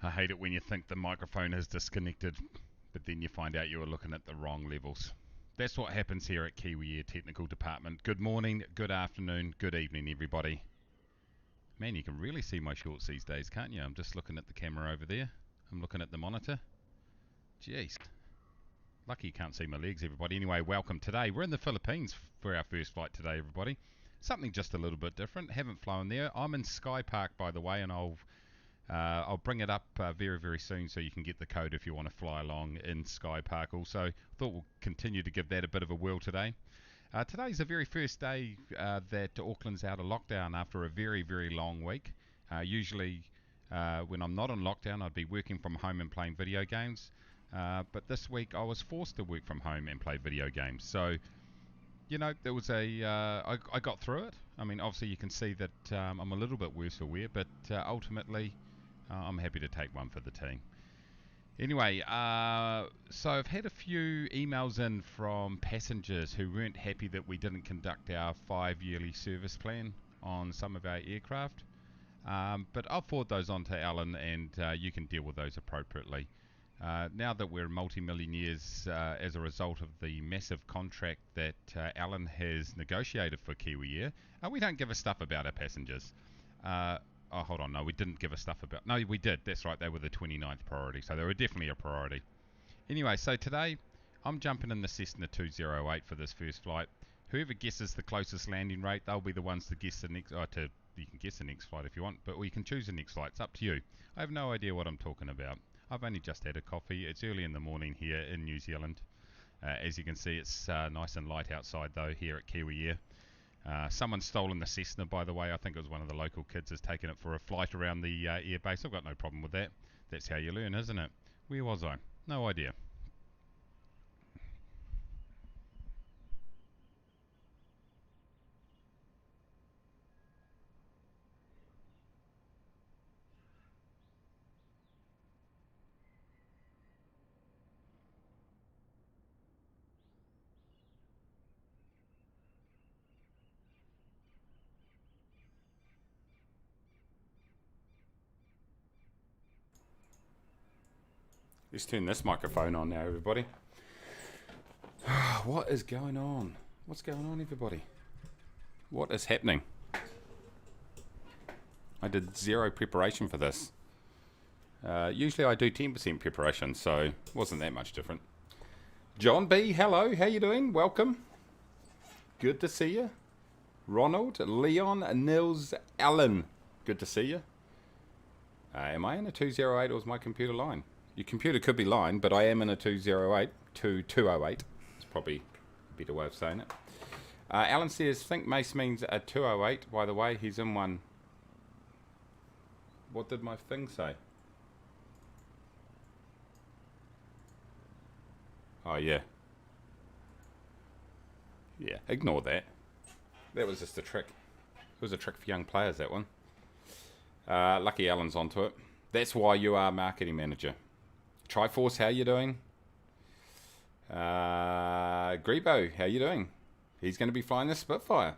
I hate it when you think the microphone is disconnected, but then you find out you were looking at the wrong levels. That's what happens here at Kiwi Air Technical Department. Good morning, good afternoon, good evening, everybody. Man, you can really see my shorts these days, can't you? I'm just looking at the camera over there. I'm looking at the monitor. Jeez. Lucky you can't see my legs, everybody. Anyway, welcome today. We're in the Philippines for our first flight today, everybody. Something just a little bit different. Haven't flown there. I'm in Sky Park, by the way, and I'll bring it up very, very soon so you can get the code if you want to fly along in Sky Park also. Thought we'll continue to give that a bit of a whirl today. Today's the very first day that Auckland's out of lockdown after a very, very long week. Usually when I'm not on lockdown, I'd be working from home and playing video games. But this week I was forced to work from home and play video games. So, you know, there was I got through it. I mean, obviously you can see that I'm a little bit worse for wear, but ultimately I'm happy to take one for the team. Anyway, so I've had a few emails in from passengers who weren't happy that we didn't conduct our 5-yearly service plan on some of our aircraft. But I'll forward those on to Alan and you can deal with those appropriately. Now that we're multi-millionaires as a result of the massive contract that Alan has negotiated for Kiwi Air, we don't give a stuff about our passengers. Oh, hold on, no, we didn't give a stuff about... No, we did, that's right, they were the 29th priority, so they were definitely a priority. Anyway, so today, I'm jumping in the Cessna 208 for this first flight. Whoever guesses the closest landing rate, they'll be the ones to guess the next... you can guess the next flight if you want, but you can choose the next flight, it's up to you. I have no idea what I'm talking about. I've only just had a coffee. It's early in the morning here in New Zealand. As you can see, it's nice and light outside though here at Kiwi Air. Someone's stolen the Cessna, by the way. I think it was one of the local kids has taken it for a flight around the airbase. I've got no problem with that. That's how you learn, isn't it? Where was I? No idea. Let's turn this microphone on now, everybody. What is going on? What's going on, everybody? What is happening? I did zero preparation for this. Usually I do 10% preparation, so it wasn't that much different. John B, hello, how you doing? Welcome. Good to see you. Ronald, Leon, Nils, Alan. Good to see you. Am I in a 208 or is my computer lying? Your computer could be lying, but I am in a 208. It's probably a better way of saying it. Alan says, think Mace means a 208. By the way, he's in one. What did my thing say? Oh, yeah. Yeah, ignore that. That was just a trick. It was a trick for young players, that one. Lucky Alan's onto it. That's why you are marketing manager. Triforce, how you doing? Grebo, how you doing? He's going to be flying the Spitfire.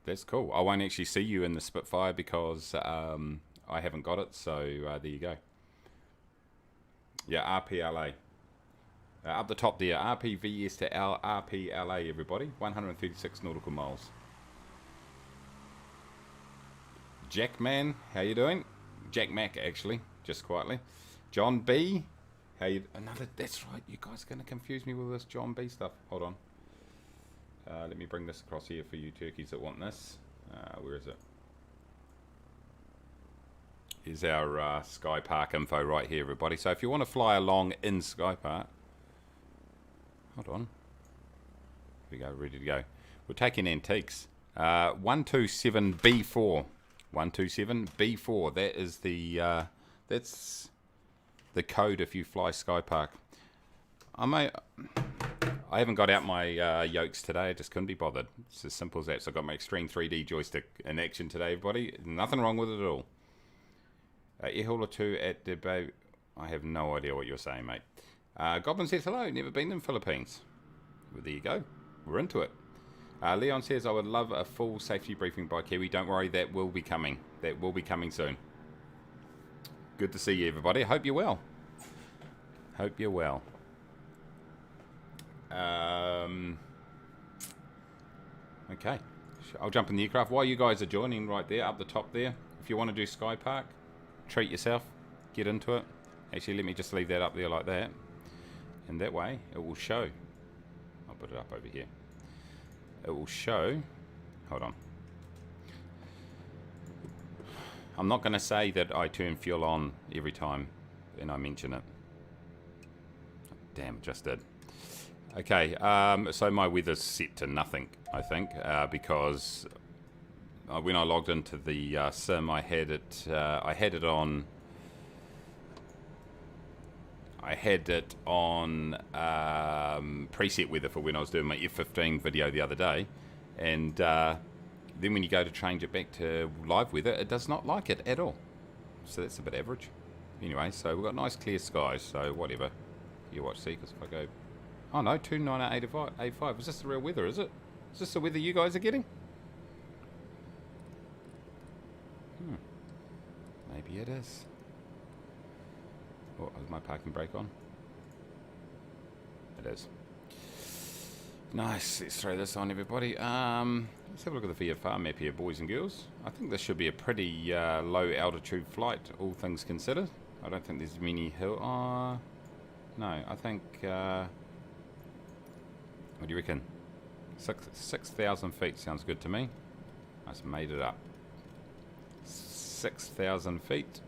That's cool. I won't actually see you in the Spitfire because I haven't got it, so there you go. Yeah, RPLA. Up the top there, RPVS to RPLA, everybody. 136 nautical miles. Jackman, how you doing? Jack Mac, actually, just quietly. John B, how you... That's right, you guys are going to confuse me with this John B stuff. Hold on. Let me bring this across here for you turkeys that want this. Where is it? Here's our Sky Park info right here, everybody. So if you want to fly along in Sky Park... Hold on. Here we go, ready to go. We're taking antiques. 127B4. 127B4. That is the... that's the code if you fly Sky Park. I haven't got out my yokes today. I just couldn't be bothered. It's as simple as that. So I got my Extreme 3D joystick in action today, everybody. Nothing wrong with it at all. Air Hauler 2 at debate. I have no idea what you're saying, mate. Goblin says hello. Never been in the Philippines. Well, there you go. We're into it. Leon says I would love a full safety briefing by Kiwi. Don't worry, that will be coming. That will be coming soon. Good to see you, everybody. Hope you're well. Hope you're well. Okay. I'll jump in the aircraft. While you guys are joining right there, up the top there, if you want to do Sky Park, treat yourself. Get into it. Actually, let me just leave that up there like that. And that way, it will show. I'll put it up over here. It will show. Hold on. I'm not going to say that I turn fuel on every time and I mention it. Damn, just did. Okay, so my weather's set to nothing, I think, because when I logged into the sim, I had it on. I had it on preset weather for when I was doing my F15 video the other day, and then when you go to change it back to live weather, it does not like it at all. So that's a bit average. Anyway, so we've got nice clear skies, so whatever. You watch, see, because if I go... Oh no, 29885. Is this the real weather, is it? Is this the weather you guys are getting? Maybe it is. Oh, is my parking brake on? It is. Nice. Let's throw this on, everybody. Let's have a look at the VFR map here, boys and girls. I think this should be a pretty low altitude flight, all things considered. I don't think there's many hill... no, I think... what do you reckon? 6,000 feet sounds good to me. I just made it up. 6,000 feet.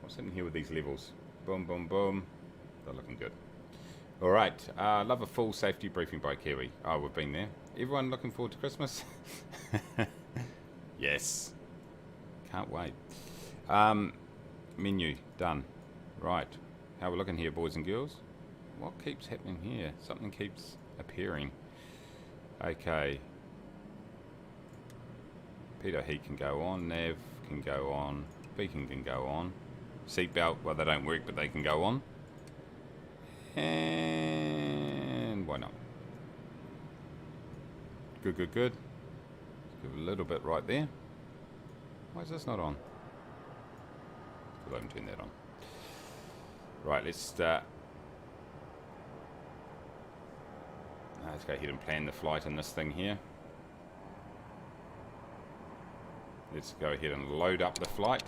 What's in here with these levels? Boom, boom, boom. They're looking good. All right. Love a full safety briefing by Kiwi. Oh, we've been there. Everyone looking forward to Christmas? Yes. Can't wait. Menu. Done. Right. How are we looking here, boys and girls? What keeps happening here? Something keeps appearing. Okay. Pitot heat can go on. Nav can go on. Beacon can go on. Seatbelt, well, they don't work, but they can go on. And why not? Good, good, good. Give a little bit right there. Why is this not on? Because I haven't turned that on. Right, let's start. Let's go ahead and plan the flight in this thing here. Let's go ahead and load up the flight.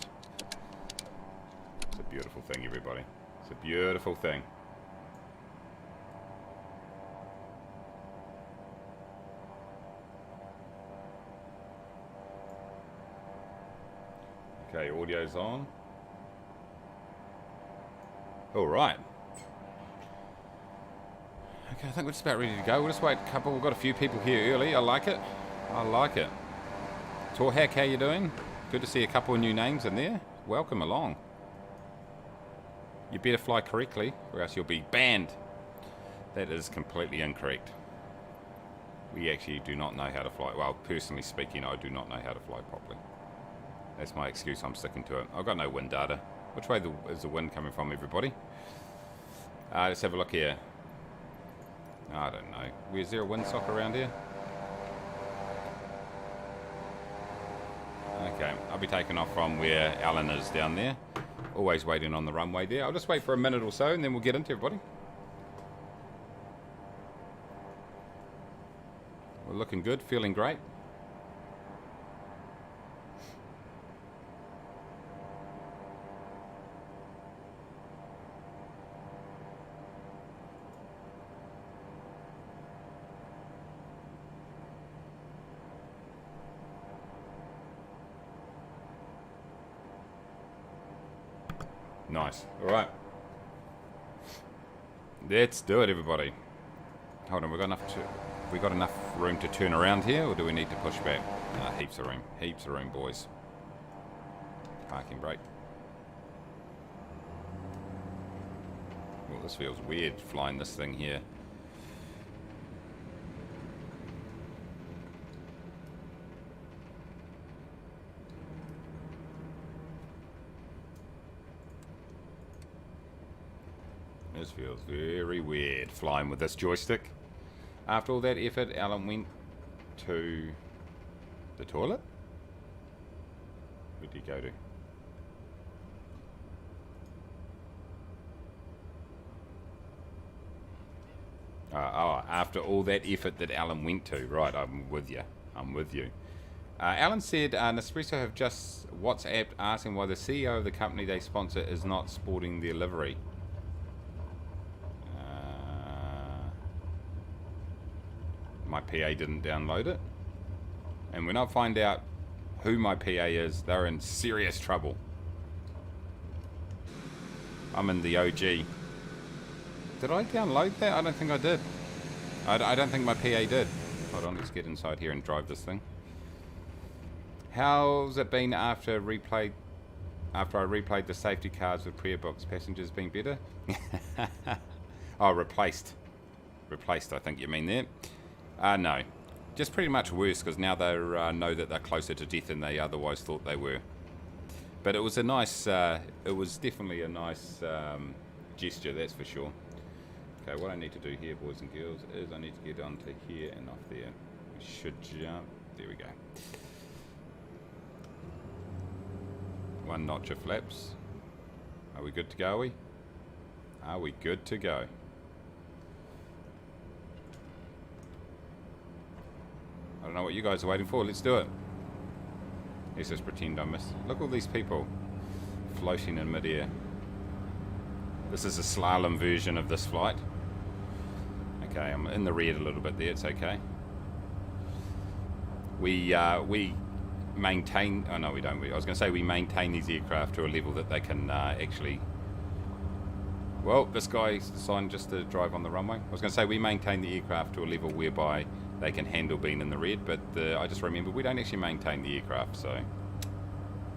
It's a beautiful thing, everybody. It's a beautiful thing. Okay, audio's on. All right. Okay, I think we're just about ready to go. We'll just wait a couple. We've got a few people here early. I like it. I like it. Torhack, how you doing? Good to see a couple of new names in there. Welcome along. You better fly correctly, or else you'll be banned. That is completely incorrect. We actually do not know how to fly. Well, personally speaking, I do not know how to fly properly. That's my excuse. I'm sticking to it. I've got no wind data. Which way is the wind coming from, everybody? Let's have a look here. I don't know. Is there a windsock around here? Okay, I'll be taking off from where Alan is down there. Always waiting on the runway there. I'll just wait for a minute or so and then we'll get into everybody. We're looking good, feeling great. Nice. All right. Let's do it, everybody. Hold on, we got enough room to turn around here, or do we need to push back? Heaps of room. Heaps of room, boys. Parking brake. Well, this feels weird flying this thing here. This feels very weird, flying with this joystick. After all that effort, Alan went to the toilet? Where did he go to? After all that effort that Alan went to. Right, I'm with you. I'm with you. Alan said Nespresso have just WhatsApped asking why the CEO of the company they sponsor is not sporting their livery. My PA didn't download it. And when I find out who my PA is, they're in serious trouble. I'm in the OG. Did I download that? I don't think I did. I don't think my PA did. Hold on, let's get inside here and drive this thing. How's it been after I replayed the safety cars with prayer books? Passengers been better? Oh, replaced. Replaced, I think you mean there. No. Just pretty much worse, because now they know that they're closer to death than they otherwise thought they were. But it was a nice, it was definitely a nice gesture, that's for sure. Okay, what I need to do here, boys and girls, is I need to get onto here and off there. We should jump. There we go. One notch of flaps. Are we good to go, are we? Are we good to go? I don't know what you guys are waiting for. Let's do it. Let's just pretend I missed. Look at all these people floating in midair. This is a slalom version of this flight. Okay, I'm in the red a little bit there. It's okay. We maintain. Oh no, we don't. I was going to say we maintain these aircraft to a level that they can actually. Well, this guy decided just to drive on the runway. I was going to say we maintain the aircraft to a level whereby they can handle being in the red, but I just remembered we don't actually maintain the aircraft, so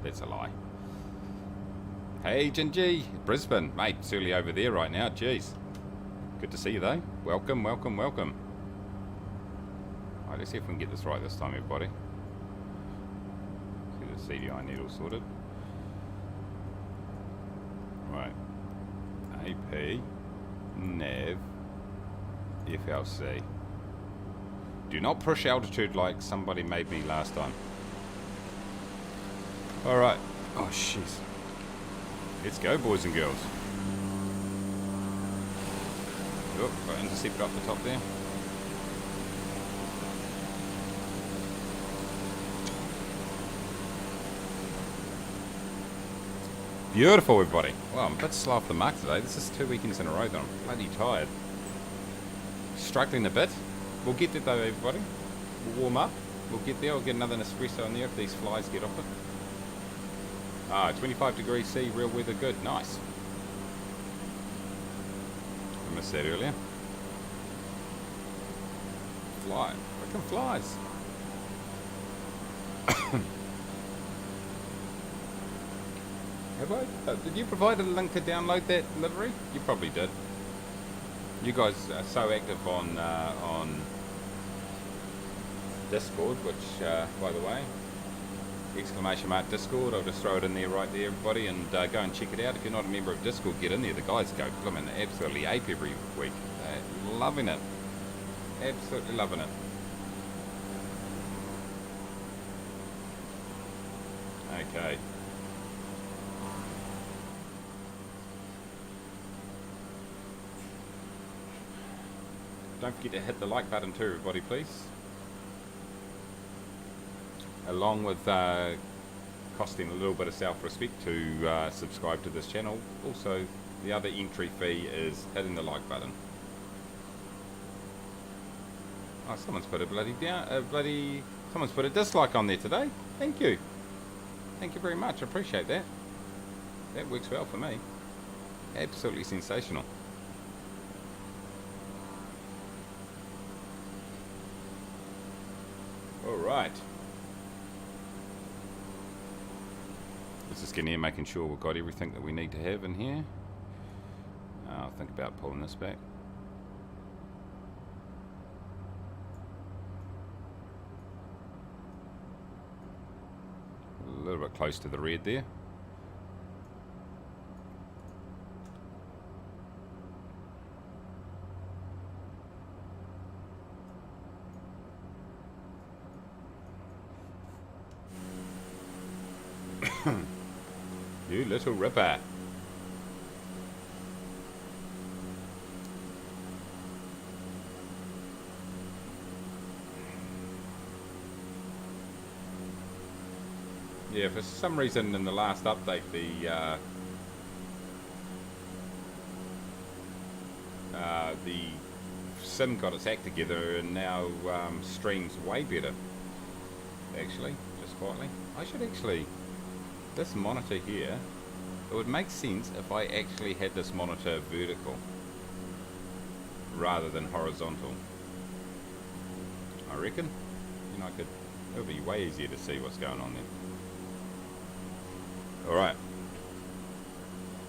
that's a lie. Hey, Jinji, Brisbane, mate, it's early over there right now. Jeez, good to see you though. Welcome, welcome, welcome. All right, let's see if we can get this right this time, everybody. See the CDI needle sorted. Right. AP, nav, FLC. Do not push altitude like somebody made me last time. Alright. Oh, jeez. Let's go, boys and girls. Oh, got intercepted up the top there. Beautiful, everybody. Well, I'm a bit slow off the mark today. This is 2 weekends in a row that I'm bloody tired. Struggling a bit. We'll get there though, everybody. We'll warm up. We'll get there. I'll get another Nespresso in there if these flies get off it. Ah, 25 degrees C, real weather, good. Nice. I missed that earlier. Fly. Freaking flies. Have I? Did you provide a link to download that livery? You probably did. You guys are so active on Discord, which, by the way, !mark Discord. I'll just throw it in there right there, everybody, and go and check it out. If you're not a member of Discord, get in there. The guys go, I mean, they're absolutely ape every week. They're loving it. Absolutely loving it. Okay. Don't forget to hit the like button too, everybody, please. Along with costing a little bit of self-respect to subscribe to this channel. Also, the other entry fee is hitting the like button. Oh, someone's put a someone's put a dislike on there today. Thank you. Thank you very much. I appreciate that. That works well for me. Absolutely sensational. All right. Let's just get in here, making sure we've got everything that we need to have in here. I'll think about pulling this back. A little bit close to the red there. You little ripper. Yeah, for some reason in the last update, the sim got its act together and now streams way better. Actually, just quietly. I should actually, this monitor here, it would make sense if I actually had this monitor vertical rather than horizontal. I reckon. You know, it would be way easier to see what's going on there. Alright.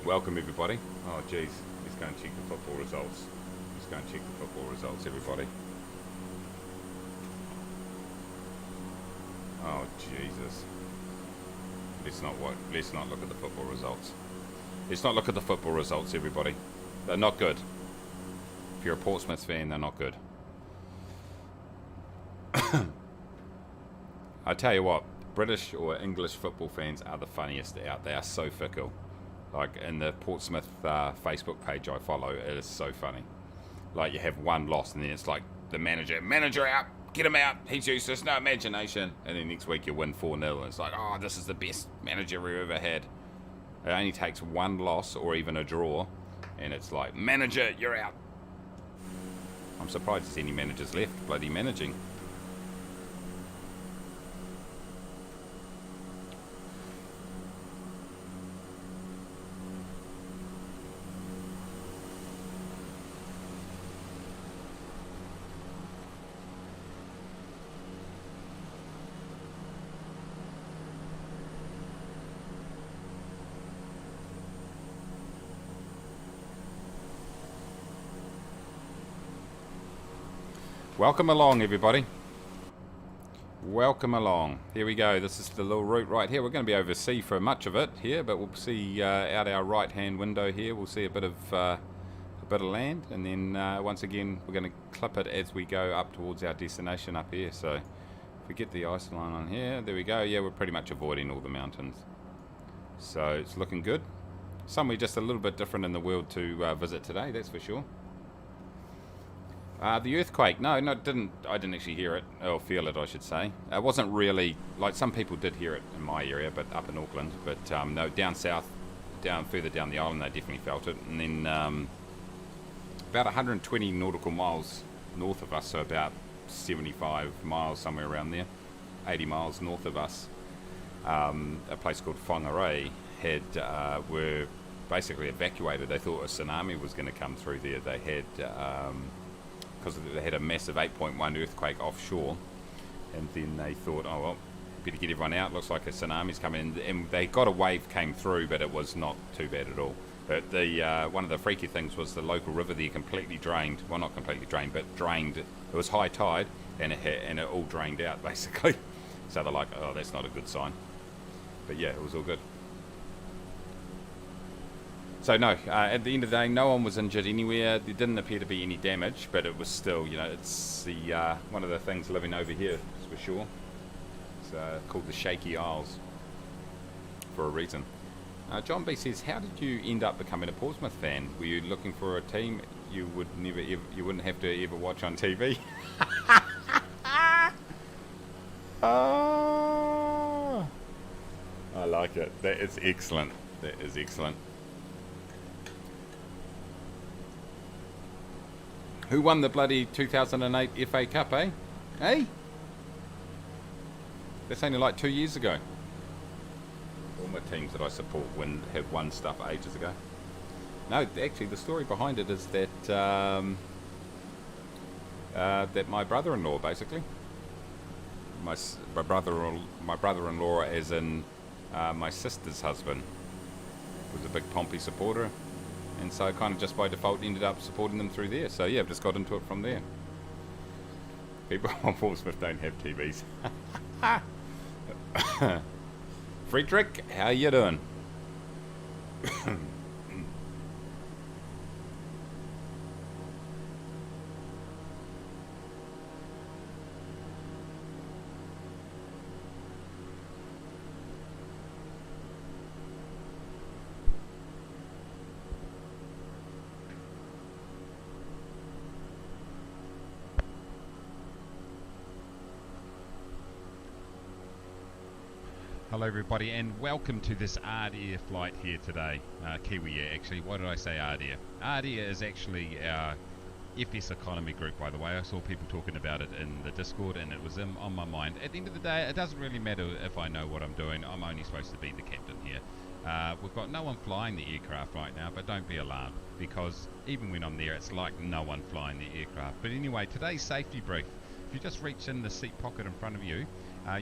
Welcome everybody. Oh jeez, let's go and check the football results. Let's go and check the football results, everybody. Oh Jesus. Let's not look at the football results. Let's not look at the football results, everybody. They're not good. If you're a Portsmouth fan, they're not good. I tell you what, British or English football fans are the funniest out. They are so fickle. Like in the Portsmouth Facebook page I follow, it is so funny. Like you have one loss and then it's like the manager out, get him out, he's useless, no imagination. And then next week you win 4-0 and it's like, oh, this is the best manager we've ever had. It only takes one loss or even a draw and it's like, manager, you're out. I'm surprised there's any managers left bloody managing. Welcome along, everybody. Welcome along. Here we go. This is the little route right here. We're going to be overseas for much of it here, but we'll see out our right-hand window here. We'll see a bit of land, and then once again we're going to clip it as we go up towards our destination up here. So if we get the ice line on here, there we go. Yeah, we're pretty much avoiding all the mountains. So it's looking good. Somewhere just a little bit different in the world to visit today, that's for sure. The earthquake, no, I didn't actually hear it, or feel it, I should say. It wasn't really, like some people did hear it in my area, but up in Auckland. But no, down south, further down the island, they definitely felt it. And then about 120 nautical miles north of us, so about 75 miles, somewhere around there, 80 miles north of us, a place called Whangarei were basically evacuated. They thought a tsunami was going to come through there. They had... because they had a massive 8.1 earthquake offshore, and then they thought, oh well, better get everyone out, looks like a tsunami's coming in, and they got a wave came through, but it was not too bad at all. But the one of the freaky things was the local river there completely drained, well not completely drained, but drained. It was high tide, and it all drained out basically. So they're like, oh, that's not a good sign. But yeah, it was all good. So no, at the end of the day, no one was injured anywhere. There didn't appear to be any damage, but it was still, you know, it's the one of the things living over here, for sure. It's called the Shaky Isles for a reason. John B says, how did you end up becoming a Portsmouth fan? Were you looking for a team you wouldn't have to ever watch on TV? Oh, I like it. That is excellent. That is excellent. Who won the bloody 2008 FA Cup, eh? Hey? That's only like 2 years ago. All my teams that I support have won stuff ages ago. No, actually, the story behind it is that that my brother-in-law, basically, my brother-in-law, as in my sister's husband, was a big Pompey supporter. And so kind of just by default ended up supporting them through there. So yeah, I've just got into it from there. People on Portsmouth don't have TVs. Friedrich, how you doing? Hello everybody and welcome to this Ard Air flight here today. Kiwi Air actually. Why did I say Ard Air? Ard Air is actually our FS economy group, by the way. I saw people talking about it in the Discord and it was on my mind. At the end of the day, it doesn't really matter if I know what I'm doing. I'm only supposed to be the captain here. We've got no one flying the aircraft right now, but don't be alarmed, because even when I'm there, it's like no one flying the aircraft. But anyway, today's safety brief. If you just reach in the seat pocket in front of you,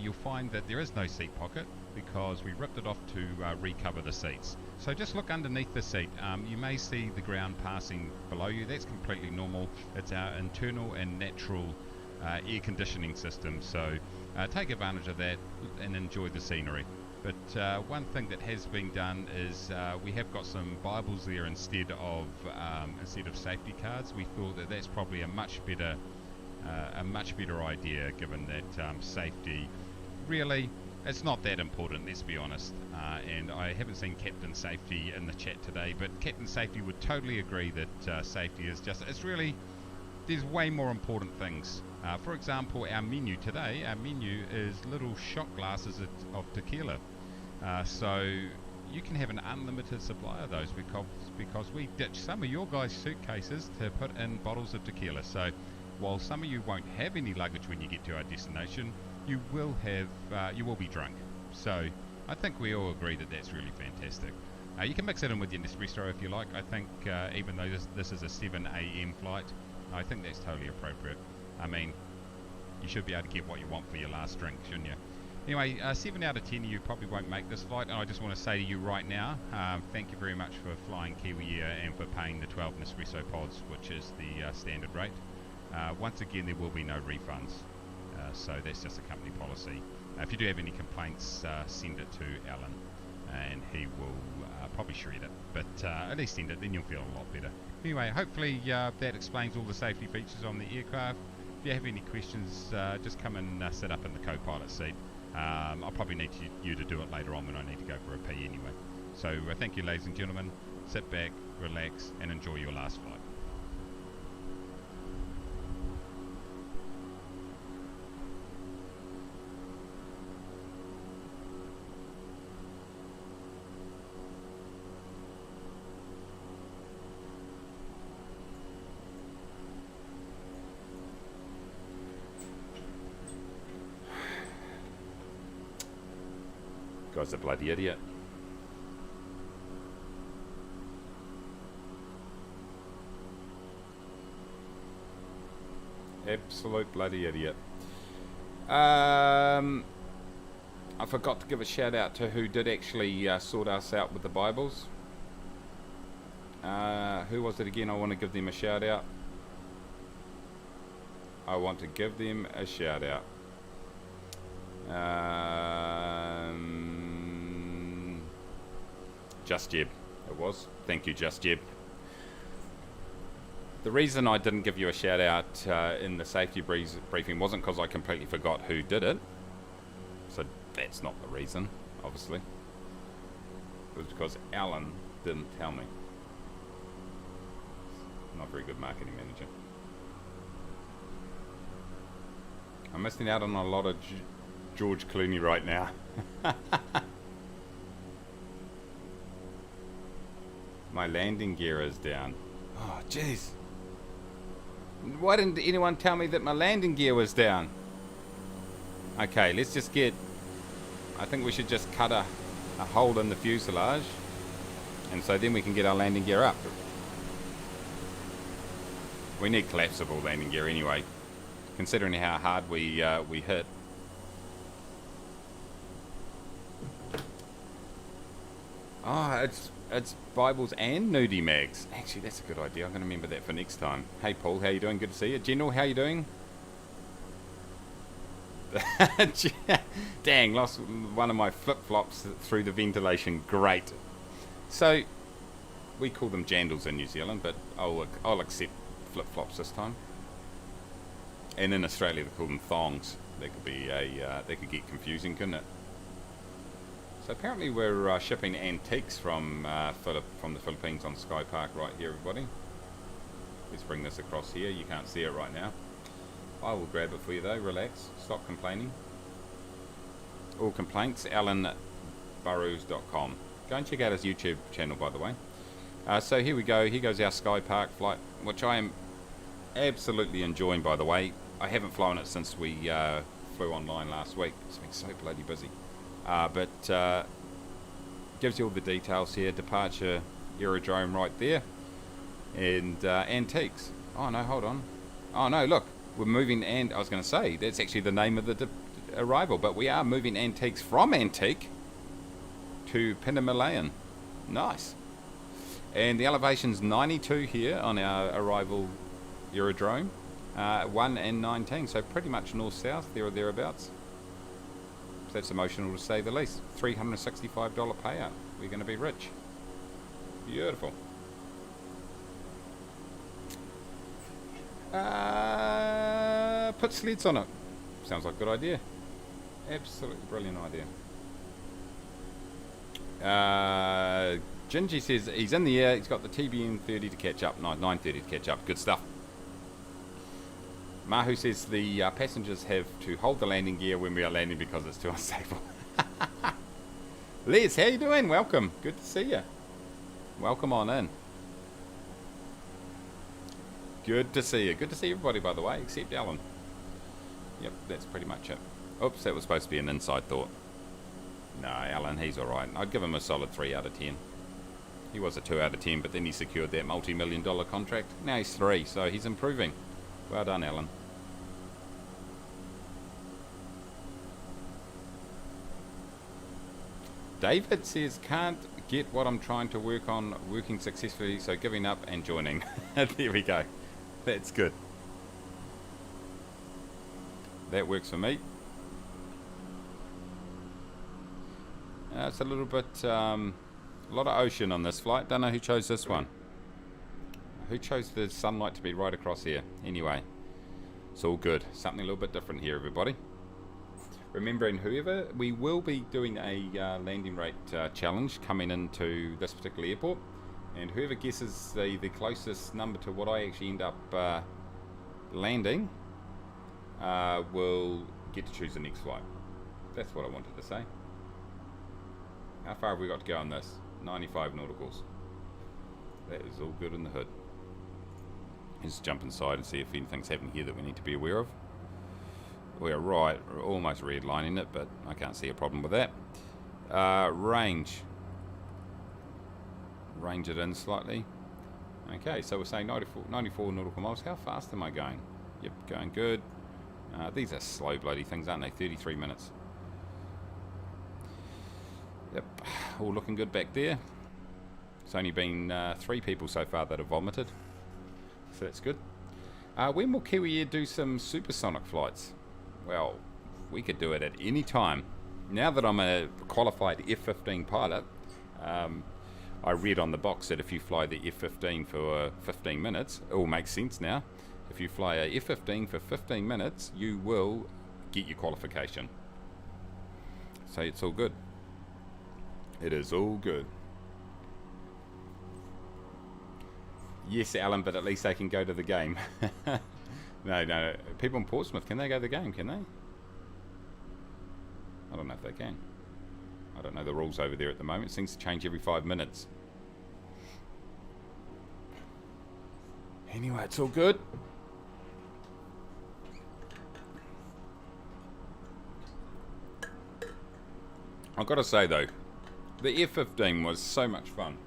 you'll find that there is no seat pocket because we ripped it off to recover the seats. So just look underneath the seat. You may see the ground passing below you. That's completely normal. It's our internal and natural air conditioning system. So take advantage of that and enjoy the scenery. But one thing that has been done is we have got some Bibles there instead of safety cards. We thought that that's probably a much better idea, given that safety really, it's not that important, let's be honest. And I haven't seen Captain Safety in the chat today, but Captain Safety would totally agree that safety is just, it's really, there's way more important things. For example, our menu today, our menu is little shot glasses of tequila. So you can have an unlimited supply of those because we ditched some of your guys' suitcases to put in bottles of tequila. So while some of you won't have any luggage when you get to our destination, you will be drunk. So I think we all agree that that's really fantastic. You can mix it in with your Nespresso if you like. I think even though this is a 7 AM flight, I think that's totally appropriate. I mean, you should be able to get what you want for your last drink, shouldn't you? Anyway, 7 out of 10 of you probably won't make this flight, and I just want to say to you right now, thank you very much for flying Kiwi Air and for paying the 12 Nespresso pods, which is the standard rate. Once again, there will be no refunds, so that's just a company policy. If you do have any complaints, send it to Alan, and he will probably shred it, but at least send it, then you'll feel a lot better. Anyway, hopefully that explains all the safety features on the aircraft. If you have any questions, just come and sit up in the co-pilot seat. I'll probably need you to do it later on when I need to go for a pee anyway. So thank you, ladies and gentlemen. Sit back, relax, and enjoy your last flight. Guy's a bloody idiot. Absolute bloody idiot. I forgot to give a shout out to who did actually sort us out with the Bibles. Who was it again? I want to give them a shout out. Just Jeb, it was. Thank you, Just Jeb. The reason I didn't give you a shout out in the safety briefing wasn't because I completely forgot who did it. So that's not the reason, obviously. It was because Alan didn't tell me. Not very good marketing manager. I'm missing out on a lot of George Clooney right now. My landing gear is down. Oh, jeez. Why didn't anyone tell me that my landing gear was down? Okay, let's just get... I think we should just cut a hole in the fuselage. And so then we can get our landing gear up. We need collapsible landing gear anyway, considering how hard we hit. Oh, it's Bibles and nudie mags. Actually, that's a good idea. I'm going to remember that for next time. Hey, Paul, how you doing? Good to see you. General, how you doing? Dang, lost one of my flip-flops through the ventilation. Great. So, we call them jandals in New Zealand, but I'll accept flip-flops this time. And in Australia, they call them thongs. That could be that could get confusing, couldn't it? So apparently we're shipping antiques from the Philippines on Sky Park right here, everybody. Let's bring this across here. You can't see it right now. I will grab it for you though. Relax. Stop complaining. All complaints. Alan burrows.com. Go and check out his YouTube channel, by the way. So here we go. Here goes our Sky Park flight, which I am absolutely enjoying, by the way. I haven't flown it since we flew online last week. It's been so bloody busy. But gives you all the details here. Departure aerodrome right there. And antiques. Oh no, hold on. Oh no, look. We're moving, and I was going to say, that's actually the name of the arrival. But we are moving antiques from Antique to Pinamalayan. Nice. And the elevation's 92 here on our arrival aerodrome. 1 and 19, so pretty much north-south, there or thereabouts. So that's emotional to say the least. $365 payout. We're going to be rich. Beautiful. Put sleds on it. Sounds like a good idea. Absolutely brilliant idea. Gingy says he's in the air. He's got the TBM 30 to catch up. 930 to catch up. Good stuff. Mahu says the passengers have to hold the landing gear when we are landing because it's too unstable. Les, how you doing? Welcome. Good to see you. Welcome on in. Good to see you. Good to see everybody, by the way, except Alan. Yep, that's pretty much it. Oops, that was supposed to be an inside thought. No, Alan, he's alright. I'd give him a solid 3 out of 10. He was a 2 out of 10, but then he secured that multi-million-dollar contract. Now he's 3, so he's improving. Well done, Alan. David says, can't get what I'm trying to work on working successfully, so giving up and joining. There we go. That's good. That works for me. It's a little bit, a lot of ocean on this flight. Don't know who chose this one. Who chose the sunlight to be right across here? Anyway, it's all good. Something a little bit different here, everybody. Remembering, whoever, we will be doing a landing rate challenge coming into this particular airport, and whoever guesses the closest number to what I actually end up landing will get to choose the next flight. That's what I wanted to say. How far have we got to go on this? 95 nauticals. That is all good in the hood. Let's jump inside and see if anything's happening here that we need to be aware of. We're right, we're almost redlining it, but I can't see a problem with that. Range. Range it in slightly. Okay, so we're saying 94 nautical miles. How fast am I going? Yep, going good. These are slow bloody things, aren't they? 33 minutes. Yep, all looking good back there. It's only been 3 people so far that have vomited, so that's good. When will Kiwi Air do some supersonic flights? Well, we could do it at any time. Now that I'm a qualified F-15 pilot, I read on the box that if you fly the F-15 for 15 minutes, it all makes sense now. If you fly a F-15 for 15 minutes, you will get your qualification. So it's all good. It is all good. Yes, Alan, but at least they can go to the game. No. People in Portsmouth, can they go to the game, can they? I don't know if they can. I don't know the rules over there at the moment. It seems to change every 5 minutes. Anyway, it's all good. I've got to say, though, the F-15 was so much fun.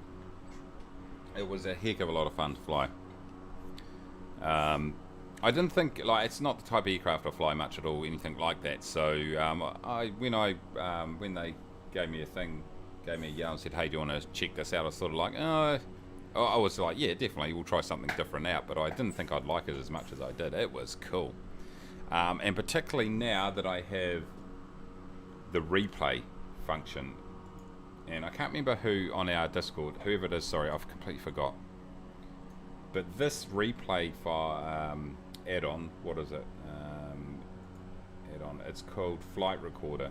It was a heck of a lot of fun to fly. I didn't think, like, it's not the type of aircraft I fly much at all, anything like that. So when they gave me a thing, gave me a yell and said, hey, do you want to check this out? I was sort of like, I was like, yeah, definitely, we'll try something different out. But I didn't think I'd like it as much as I did. It was cool. And particularly now that I have the replay function. And I can't remember who on our Discord, whoever it is, sorry, I've completely forgot. But this replay for add-on, what is it? Add-on, it's called Flight Recorder.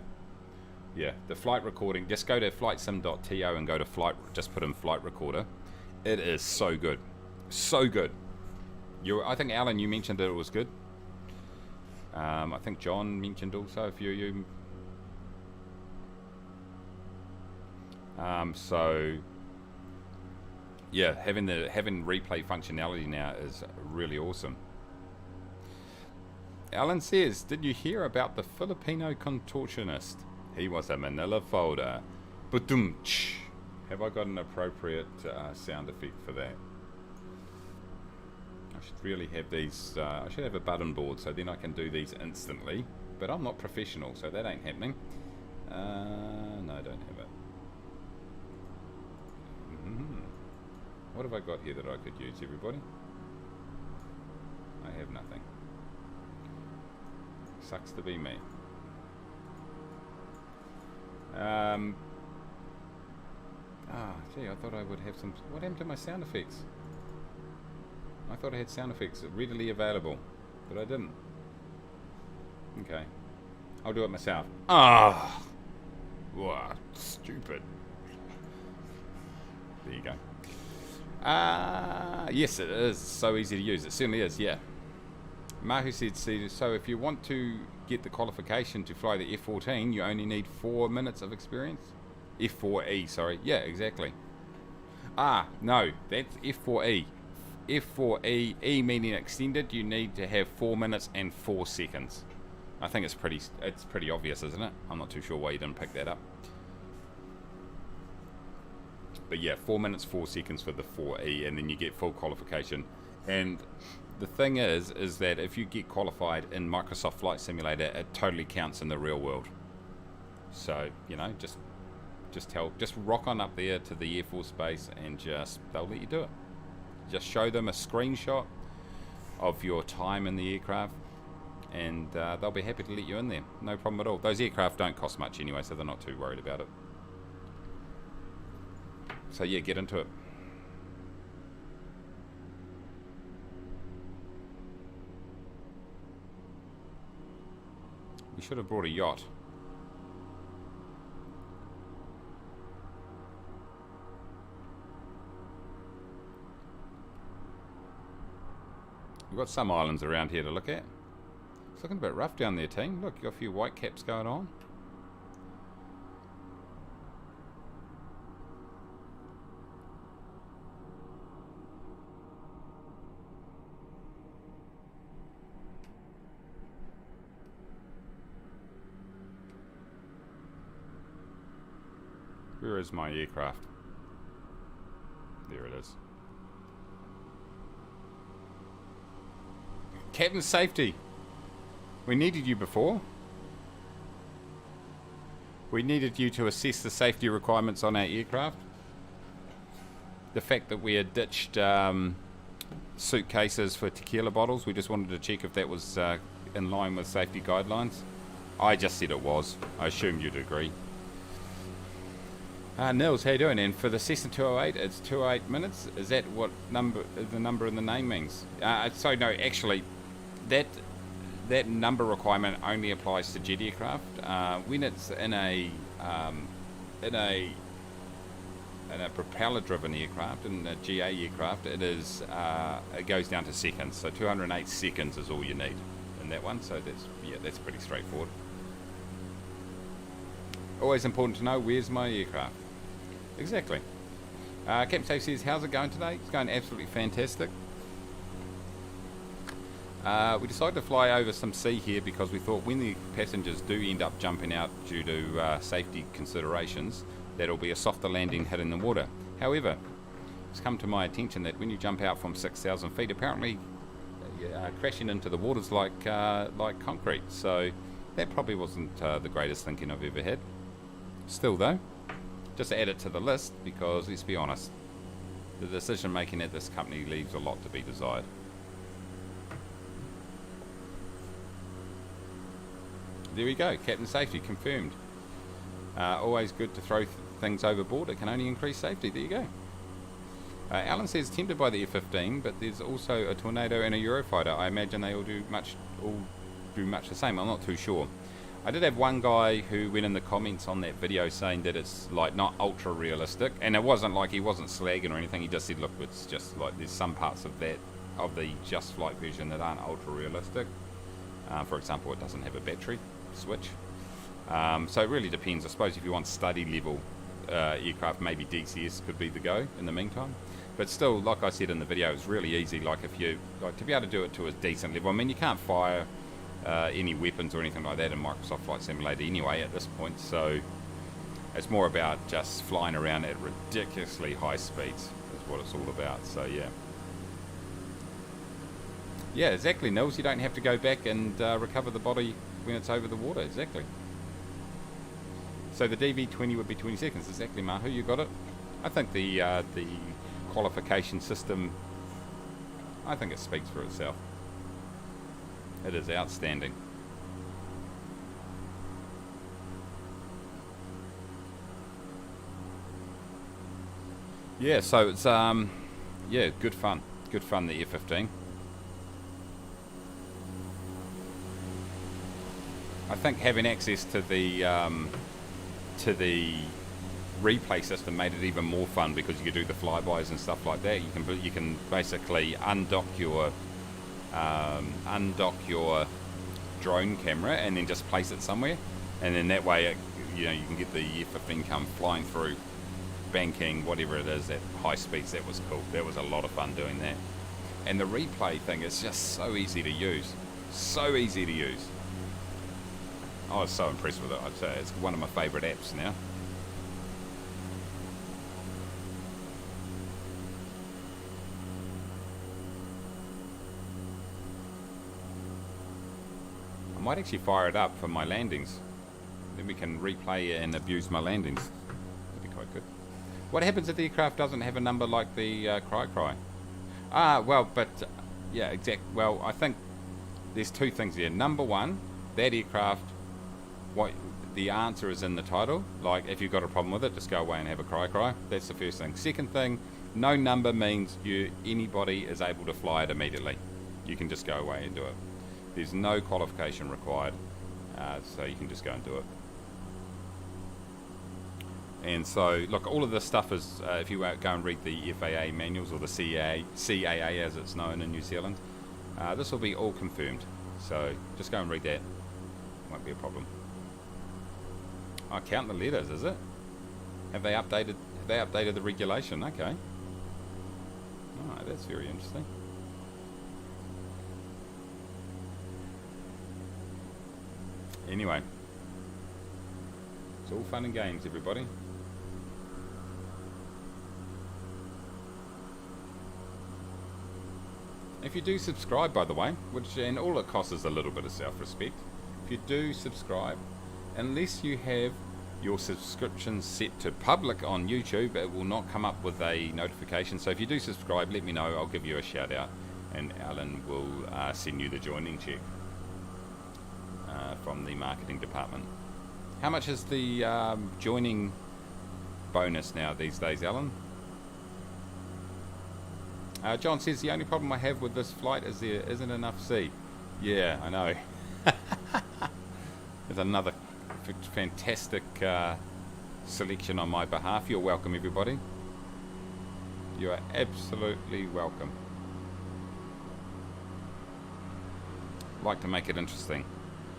Yeah, the flight recording, just go to flightsim.to and go to flight, just put in Flight Recorder. It is so good. So good. I think, Alan, you mentioned that it was good. I think John mentioned also a few of you. So yeah, having replay functionality now is really awesome. Alan says, did you hear about the Filipino contortionist? He was a manila folder. Ba-dum-tsh. Have I got an appropriate sound effect for that? I should really have these, I should have a button board so then I can do these instantly. But I'm not professional, so that ain't happening. No, I don't have it. What have I got here that I could use, everybody? I have nothing. Sucks to be me. Gee, I thought I would have some... What happened to my sound effects? I thought I had sound effects readily available, but I didn't. Okay. I'll do it myself. Ah! Wow, stupid. There you go. Yes, it is so easy to use. It certainly is, yeah. Mahu said, so if you want to get the qualification to fly the F-14, you only need 4 minutes of experience? F-4E, sorry. Yeah, exactly. No, that's F-4E. F-4E, E meaning extended, you need to have 4 minutes and 4 seconds. I think it's pretty obvious, isn't it? I'm not too sure why you didn't pick that up. But yeah, 4 minutes, 4 seconds for the 4E, and then you get full qualification. And the thing is that if you get qualified in Microsoft Flight Simulator, it totally counts in the real world. So, you know, just rock on up there to the Air Force Base and they'll let you do it. Just show them a screenshot of your time in the aircraft and they'll be happy to let you in there. No problem at all. Those aircraft don't cost much anyway, so they're not too worried about it. So yeah, get into it. We should have brought a yacht. We've got some islands around here to look at. It's looking a bit rough down there, team. Look, you've got a few white caps going on. Where is my aircraft? There it is. Captain Safety. We needed you before. We needed you to assess the safety requirements on our aircraft. The fact that we had ditched suitcases for tequila bottles, we just wanted to check if that was in line with safety guidelines. I just said it was. I assumed you'd agree. Nils, how you doing? And for the Cessna 208, it's 208 minutes. Is that what the number in the name means? So no, actually, that number requirement only applies to jet aircraft. When it's in a propeller-driven aircraft, in a GA aircraft, it goes down to seconds. So 208 seconds is all you need in that one. So that's pretty straightforward. Always important to know where's my aircraft. Exactly. Captain Safe says, how's it going today? It's going absolutely fantastic. We decided to fly over some sea here because we thought when the passengers do end up jumping out due to safety considerations, that'll be a softer landing hitting the water. However, it's come to my attention that when you jump out from 6,000 feet, apparently crashing into the water's like concrete. So that probably wasn't the greatest thinking I've ever had. Still though, just add it to the list because, let's be honest, the decision making at this company leaves a lot to be desired. There we go, Captain Safety confirmed. Always good to throw things overboard. It can only increase safety. There you go. Alan says tempted by the F-15, but there's also a Tornado and a Eurofighter. I imagine they all do much the same. I'm not too sure. I did have one guy who went in the comments on that video saying that it's like not ultra realistic, and it wasn't like he wasn't slagging or anything. He just said, look, it's just like there's some parts of the Just Flight version that aren't ultra realistic. For example, it doesn't have a battery switch. So it really depends. I suppose if you want study level aircraft, maybe DCS could be the go in the meantime. But still, like I said in the video, it's really easy. Like if you to be able to do it to a decent level. I mean, you can't fire any weapons or anything like that in Microsoft Flight Simulator anyway at this point. So it's more about just flying around at ridiculously high speeds is what it's all about. So yeah. Yeah, exactly, Nils. You don't have to go back and recover the body when it's over the water. Exactly. So the DV20 would be 20 seconds. Exactly, Mahu. You got it. I think the qualification system, I think it speaks for itself. It is outstanding. Yeah, so it's yeah, good fun. Good fun, the F-15. I think having access to the replay system made it even more fun because you could do the flybys and stuff like that. You can basically undock your drone camera and then just place it somewhere, and then that way you can get the F-15 come flying through, banking, whatever it is, at high speeds. That was cool. That was a lot of fun doing that. And the replay thing is just so easy to use. So easy to use. I was so impressed with it. I'd say it's one of my favourite apps now. I might actually fire it up for my landings. Then we can replay and abuse my landings. That'd be quite good. What happens if the aircraft doesn't have a number like the Cry? Well, but yeah, well, I think there's two things here. Number one, that aircraft, what the answer is in the title. Like, if you've got a problem with it, just go away and have a cry. That's the first thing. Second thing, no number means anybody is able to fly it immediately. You can just go away and do it. There's no qualification required, so you can just go and do it. And so, look, all of this stuff is, if you go and read the FAA manuals, or the CAA as it's known in New Zealand, this will be all confirmed. So just go and read that. Won't be a problem. I count the letters, is it? Have they updated the regulation? Okay. Oh, that's very interesting. Anyway, it's all fun and games, everybody. If you do subscribe, by the way, and all it costs is a little bit of self-respect, if you do subscribe, unless you have your subscription set to public on YouTube, it will not come up with a notification. So if you do subscribe, let me know. I'll give you a shout out, and Alan will send you the joining check from the marketing department. How much is the joining bonus now these days, Alan? John says the only problem I have with this flight is there isn't enough sea. Yeah, I know. There's another fantastic selection on my behalf. You're welcome, everybody. You are absolutely welcome. Like to make it interesting.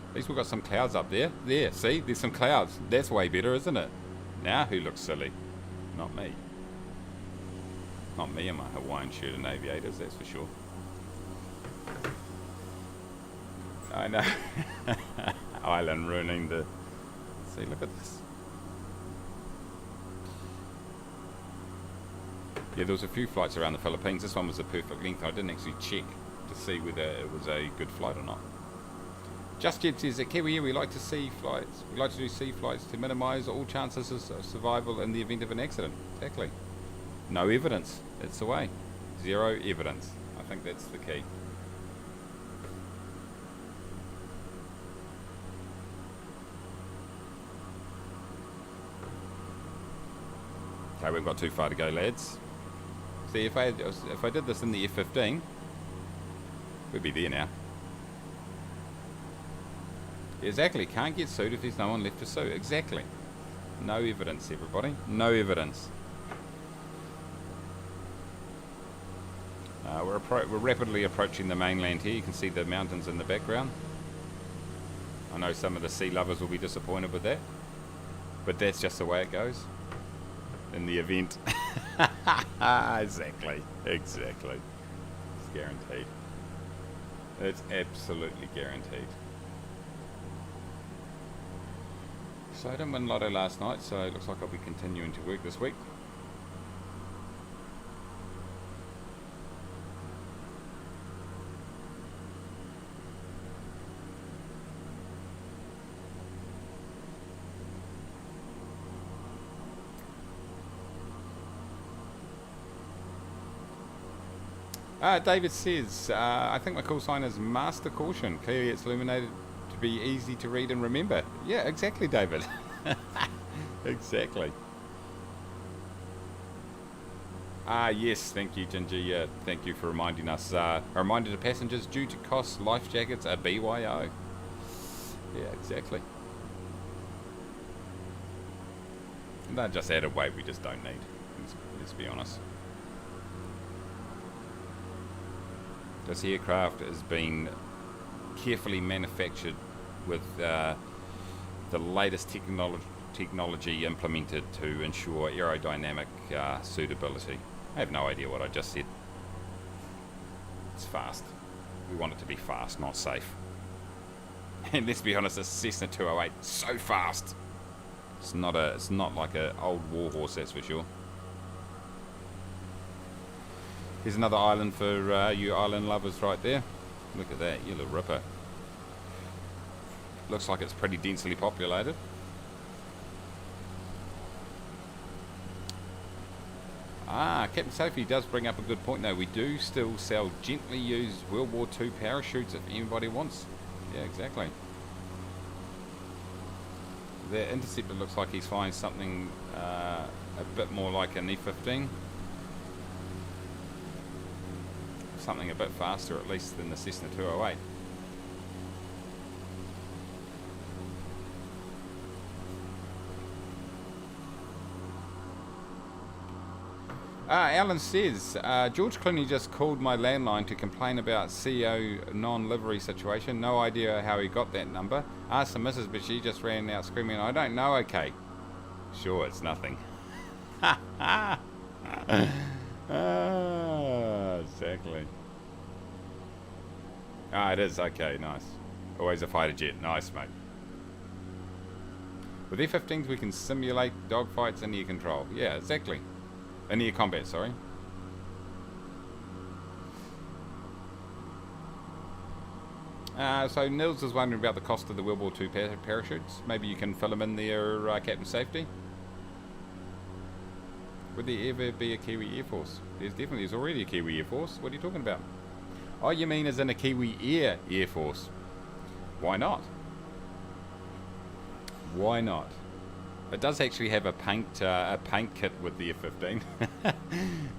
At least we've got some clouds up there. There, see? There's some clouds. That's way better, isn't it? Now who looks silly? Not me. Not me and my Hawaiian shirt and aviators, that's for sure. I know. Island ruining the... See, look at this. Yeah, there was a few flights around the Philippines. This one was the perfect length. I didn't actually check to see whether it was a good flight or not. Just Jed says that Kiwi, we like to see flights. We like to do sea flights to minimise all chances of survival in the event of an accident. Exactly. No evidence. That's the way. Zero evidence. I think that's the key. Okay, we've got too far to go, lads. See, if I did this in the F-15, we'd be there now. Exactly. Can't get sued if there's no one left to sue. Exactly. No evidence, everybody. No evidence. We're rapidly approaching the mainland here. You can see the mountains in the background. I know some of the sea lovers will be disappointed with that, but that's just the way it goes. in the event. Exactly. It's guaranteed. It's absolutely guaranteed. So I didn't win Lotto last night, so it looks like I'll be continuing to work this week. David says, I think my call sign is Master Caution. Clearly it's illuminated to be easy to read and remember. Yeah, exactly, David. Exactly. Yes, thank you, Ginger. Thank you for reminding us. A reminder to passengers, due to costs, life jackets are BYO. Yeah, exactly. They're just added weight we just don't need. Let's be honest. This aircraft has been carefully manufactured with the latest technology implemented to ensure aerodynamic suitability. I have no idea what I just said. It's fast. We want it to be fast, not safe. And let's be honest, this Cessna 208 so fast. It's not like an old warhorse, that's for sure. Here's another island for you island lovers right there. Look at that, you little ripper. Looks like it's pretty densely populated. Captain Sophie does bring up a good point though. We do still sell gently used World War II parachutes if anybody wants. Yeah, exactly. The Interceptor looks like he's flying something a bit more like an E-15. Something a bit faster at least than the Cessna 208. Alan says, George Clooney just called my landline to complain about CEO non-livery situation. No idea how he got that number. Asked the missus, but she just ran out screaming, I don't know, okay. Sure, it's nothing. Exactly. It is, okay, nice. Always a fighter jet, nice mate. With F-15s we can simulate dogfights in air control. Yeah, exactly. In air combat, sorry. So Nils is wondering about the cost of the World War II parachutes. Maybe you can fill them in there, Captain Safety. Would there ever be a Kiwi Air Force? There's already a Kiwi Air Force. What are you talking about? Oh, you mean as in a Kiwi Air Force? Why not? Why not? It does actually have a paint kit with the F-15.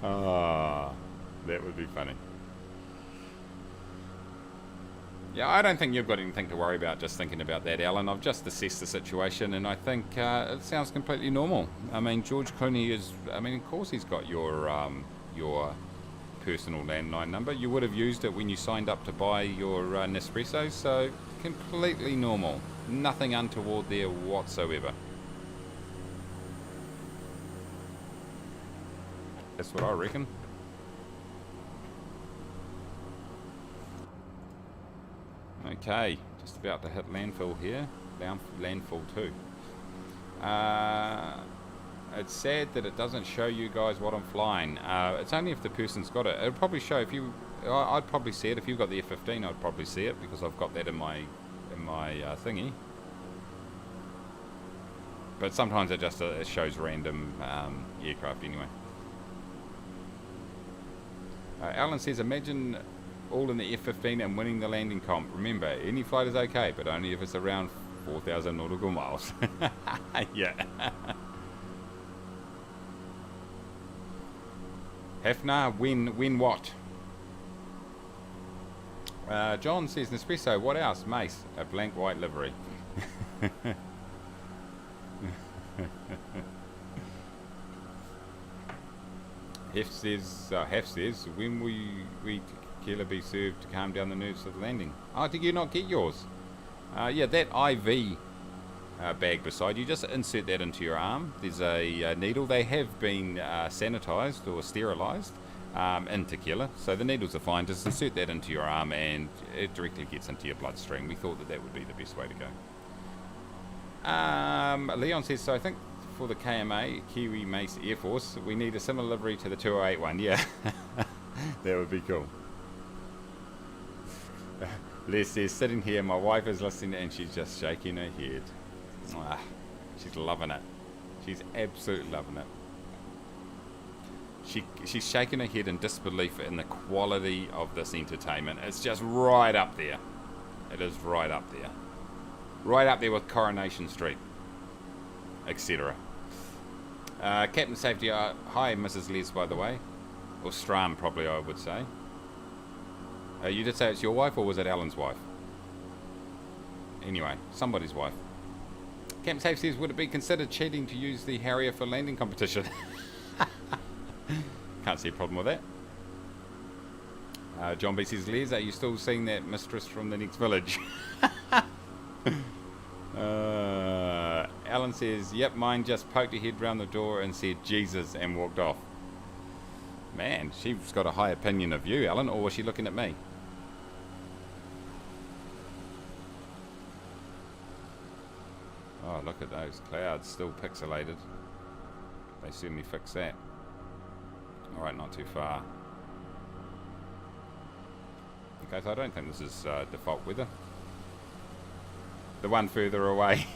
Oh, that would be funny. Yeah, I don't think you've got anything to worry about just thinking about that, Alan. I've just assessed the situation and I think it sounds completely normal. I mean, George Clooney is... I mean, of course he's got your personal landline number. You would have used it when you signed up to buy your Nespresso, so completely normal. Nothing untoward there whatsoever. That's what I reckon. Okay, just about to hit landfill here. Landfill 2. It's sad that it doesn't show you guys what I'm flying. It's only if the person's got it. It'll probably show if you... I'd probably see it. If you've got the F-15, I'd probably see it because I've got that in my thingy. But sometimes it just it shows random aircraft anyway. Alan says, imagine all in the F-15 and winning the landing comp. Remember, any flight is okay, but only if it's around 4,000 nautical miles. Yeah. Hefner, win what? John says, Nespresso, what else? Mace, a blank white livery. Hef says, when will we tequila be served to calm down the nerves of the landing? Oh, did you not get yours? Yeah, that IV bag beside you. Just insert that into your arm. There's a needle. They have been sanitized or sterilized in tequila, so the needles are fine. Just insert that into your arm and it directly gets into your bloodstream. We thought that that would be the best way to go. Leon says, so I think for the KMA, Kiwi Mace Air Force, we need a similar livery to the 208 one. Yeah, that would be cool. Les says, sitting here, my wife is listening and she's just shaking her head. She's loving it. She's absolutely loving it. She's shaking her head in disbelief in the quality of this entertainment. It's just right up there. It is right up there. Right up there with Coronation Street, etc. Captain Safety, hi Mrs. Les, by the way. Or Stram, probably, I would say. You did say it's your wife, or was it Alan's wife? Anyway, somebody's wife. Captain Safe says, would it be considered cheating to use the Harrier for landing competition? Can't see a problem with that. John B says, Les, are you still seeing that mistress from the next village? Alan says, yep, mine just poked her head round the door and said Jesus and walked off. Man, she's got a high opinion of you, Alan, or was she looking at me? Oh, look at those clouds, still pixelated. They certainly fixed that. Alright, not too far. Okay, so I don't think this is default weather. The one further away.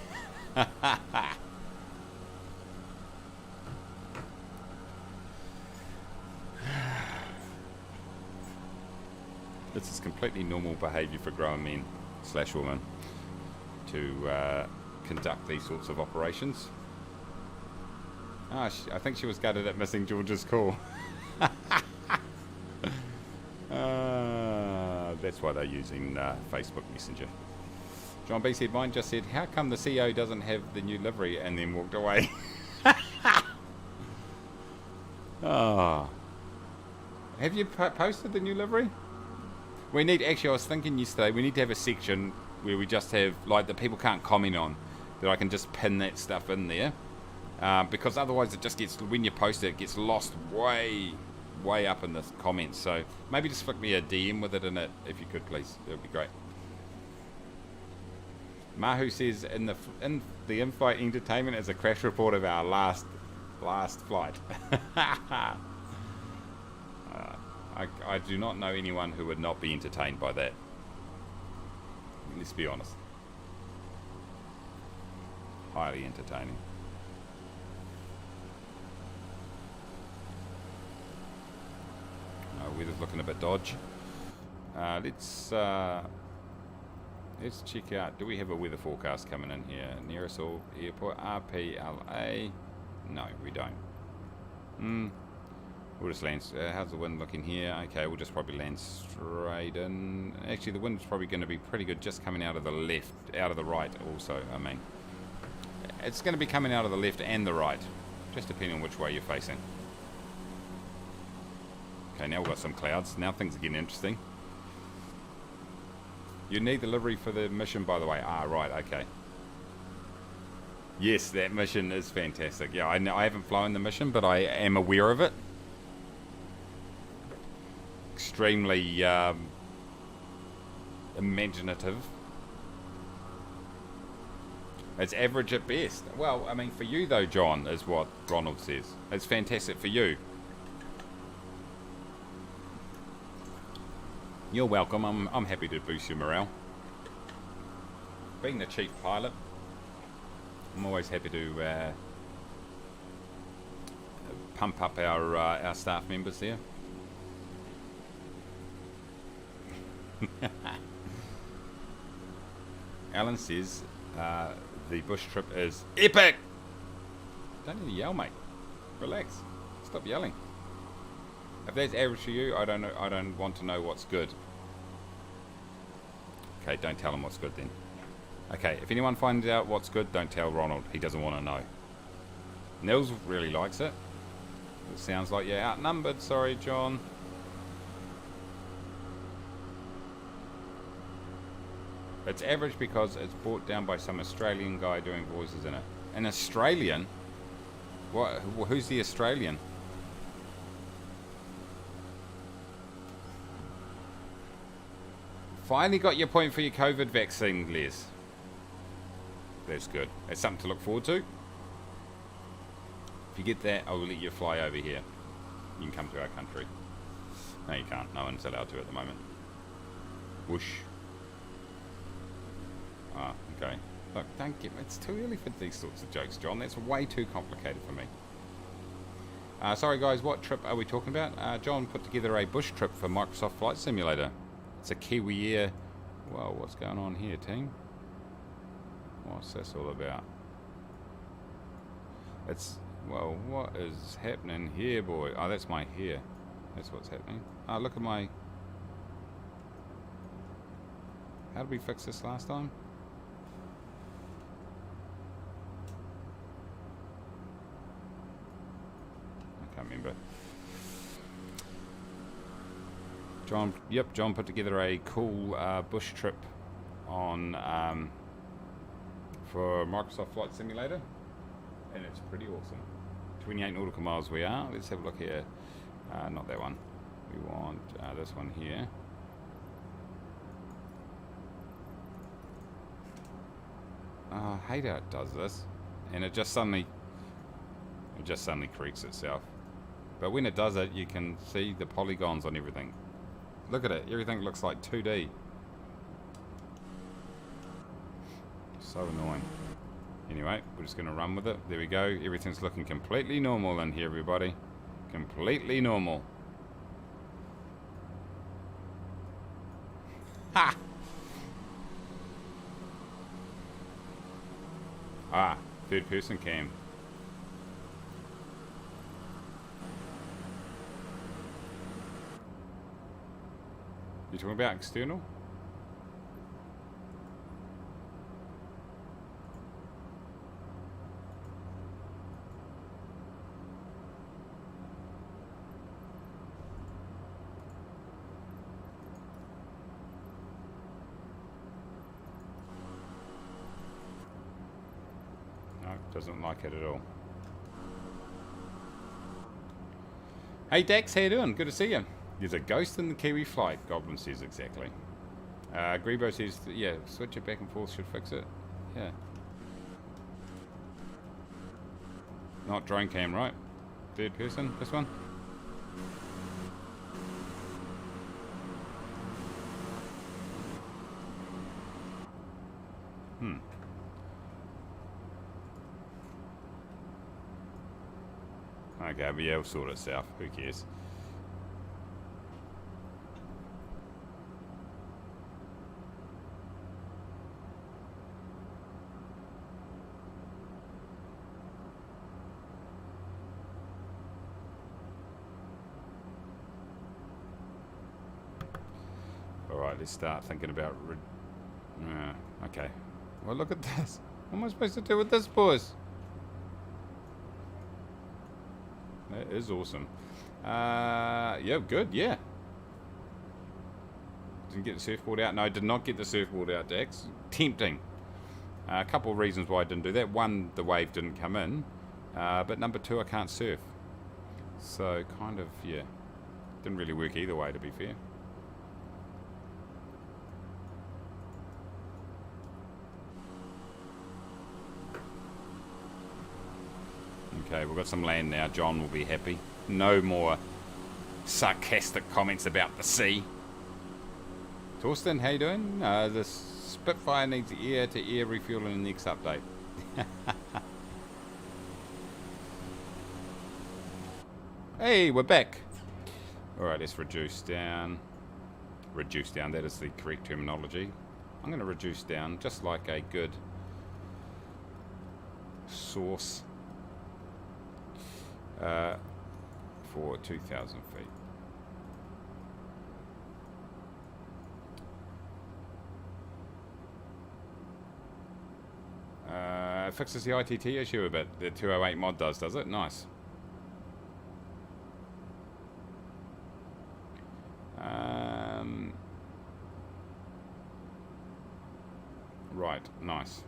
This is completely normal behaviour for grown men / women to conduct these sorts of operations. I think she was gutted at missing George's call. That's why they're using Facebook Messenger. John B said, mine just said, how come the CEO doesn't have the new livery, and then walked away. Oh. Have you posted the new livery? We need, actually I was thinking yesterday, we need to have a section where we just have, like, that people can't comment on, that I can just pin that stuff in there. Because otherwise it just gets, when you post it, it gets lost way up in the comments. So maybe just flick me a DM with it in it, if you could please. It would be great. Mahu says, in the in-flight entertainment is a crash report of our last flight. I do not know anyone who would not be entertained by that. Let's be honest. Highly entertaining. Weather's looking a bit dodgy. Let's check out, do we have a weather forecast coming in here? Nearest airport, RPLA. No, we don't. We'll just land. How's the wind looking here? Okay, we'll just probably land straight in. Actually, the wind's probably going to be pretty good just coming out of the left, out of the right also, I mean. It's going to be coming out of the left and the right, just depending on which way you're facing. Okay, now we've got some clouds. Now things are getting interesting. You need the livery for the mission, by the way. Ah, right, okay. Yes, that mission is fantastic. Yeah, I know I haven't flown the mission, but I am aware of it. Extremely imaginative. It's average at best. Well, I mean, for you though, John, is what Ronald says. It's fantastic for you. You're welcome. I'm happy to boost your morale. Being the chief pilot, I'm always happy to pump up our staff members there. Alan says the bush trip is epic. Don't need to yell, mate. Relax. Stop yelling. If that's average for you, I don't know. I don't want to know what's good. Okay, don't tell him what's good then. Okay, if anyone finds out what's good, don't tell Ronald. He doesn't want to know. Nils really likes it. It sounds like you're outnumbered. Sorry, John. It's average because it's brought down by some Australian guy doing voices in it. An Australian? What? Who's the Australian? Finally got your point for your COVID vaccine, Les. That's good. That's something to look forward to. If you get that, I will let you fly over here. You can come to our country. No, you can't. No one's allowed to at the moment. Whoosh. Ah, okay. Look, don't get me. It's too early for these sorts of jokes, John. That's way too complicated for me. Sorry, guys. What trip are we talking about? John put together a bush trip for Microsoft Flight Simulator. It's a Kiwi Air. Whoa, what's going on here, team? What's this all about? It's... Well, what is happening here, boy? Oh, that's my hair. That's what's happening. Oh, look at my... How did we fix this last time? I can't remember. John put together a cool bush trip on for Microsoft Flight Simulator, and it's pretty awesome. 28 nautical miles we are. Let's have a look here. Not that one. We want this one here. I hate how it does this, and it just suddenly creaks itself. But when it does it, you can see the polygons on everything. Look at it. Everything looks like 2D. So annoying. Anyway, we're just going to run with it. There we go. Everything's looking completely normal in here, everybody. Completely normal. Ha! Ah, third person cam. You talking about external? No, doesn't like it at all. Hey Dex, how you doing? Good to see you. There's a ghost in the Kiwi flight, Goblin says exactly. Grebo says, yeah, switch it back and forth should fix it. Yeah. Not drone cam, right? Third person, this one? Okay, but yeah, we'll sort it out. Who cares? Alright, let's start thinking about... okay. Well, look at this. What am I supposed to do with this, boys? That is awesome. Yeah, good, yeah. Didn't get the surfboard out. No, I did not get the surfboard out, Dax. Tempting. A couple of reasons why I didn't do that. One, the wave didn't come in. But number two, I can't surf. So, kind of, yeah. Didn't really work either way, to be fair. Okay, we've got some land now. John will be happy. No more sarcastic comments about the sea. Torsten, how you doing? The Spitfire needs air-to-air refuel in the next update. Hey, we're back. Alright, let's reduce down. Reduce down, that is the correct terminology. I'm going to reduce down just like a good source. For 2,000 feet. It fixes the ITT issue a bit. The 208 mod does it? Nice. Right, nice.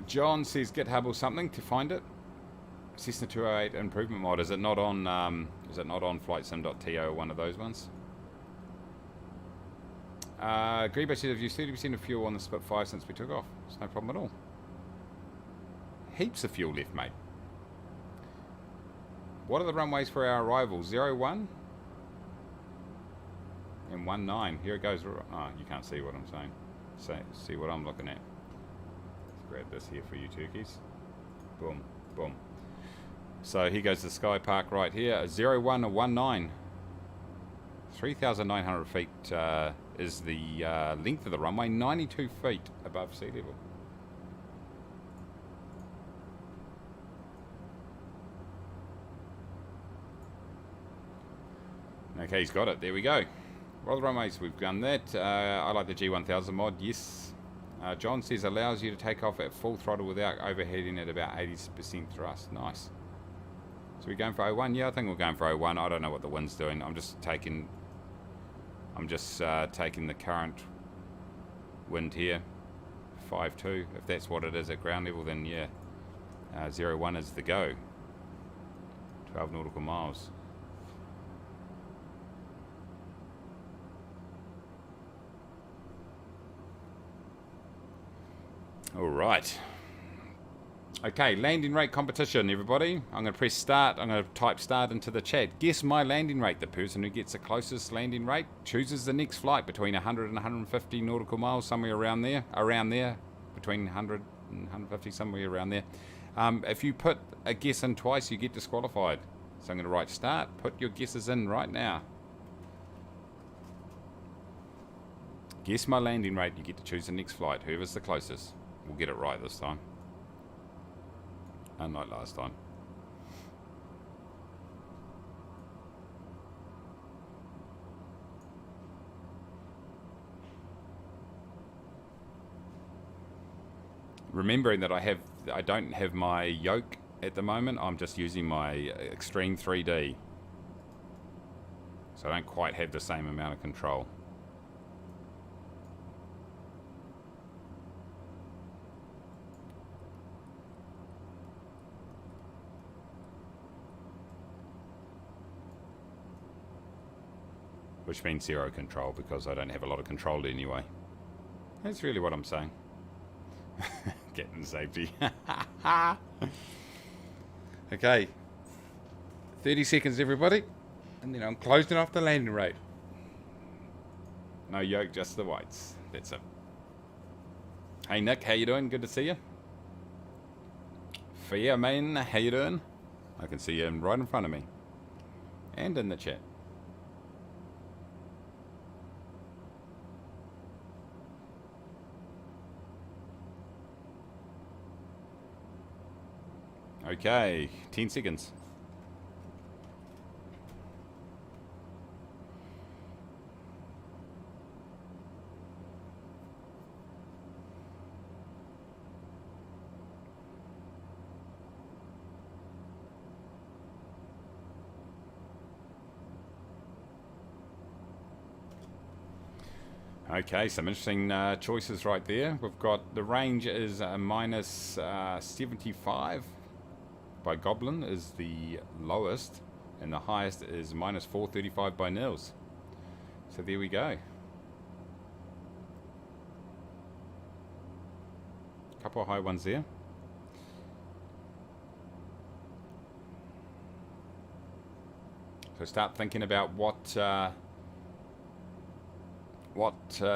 John says GitHub or something to find it. Cessna 208 improvement mod. Is it not on flightsim.to or one of those ones? Grebo says I've used 30% of fuel on the Spitfire since we took off. It's no problem at all. Heaps of fuel left, mate. What are the runways for our arrival? 01 and 19. Here it goes. Oh, you can't see what I'm saying. See what I'm looking at. Let's grab this here for you turkeys. Boom, boom. So here goes the Sky Park right here. 01 and 19. 3,900 feet is the length of the runway. 92 feet above sea level. Okay, he's got it. There we go. Well, the runways, we've done that. I like the G1000 mod. Yes. John says allows you to take off at full throttle without overheating at about 80% thrust. Nice. So we're going for 01? Yeah, I think we're going for 01. I don't know what the wind's doing. I'm just taking the current wind here. 5.2. If that's what it is at ground level, then yeah. 01 is the go. 12 nautical miles. All right. Okay, landing rate competition, everybody. I'm going to press start. I'm going to type start into the chat. Guess my landing rate. The person who gets the closest landing rate chooses the next flight between 100 and 150 nautical miles, somewhere around there. Between 100 and 150, somewhere around there. If you put a guess in twice, you get disqualified. So I'm going to write start. Put your guesses in right now. Guess my landing rate. You get to choose the next flight. Whoever's the closest. We'll get it right this time. Unlike last time. Remembering that I don't have my yoke at the moment. I'm just using my Extreme 3D. So I don't quite have the same amount of control. Which means zero control because I don't have a lot of control anyway. That's really what I'm saying. Getting safety. Okay. 30 seconds, everybody. And then I'm closing off the landing rate. No yoke, just the whites. That's it. Hey, Nick, how you doing? Good to see you. Fair, man, how you doing? I can see you right in front of me. And in the chat. Okay, 10 seconds. Okay, some interesting choices right there. We've got the range is minus 75 by Goblin is the lowest, and the highest is minus 435 by Nils. So there we go. Couple of high ones there. So start thinking about what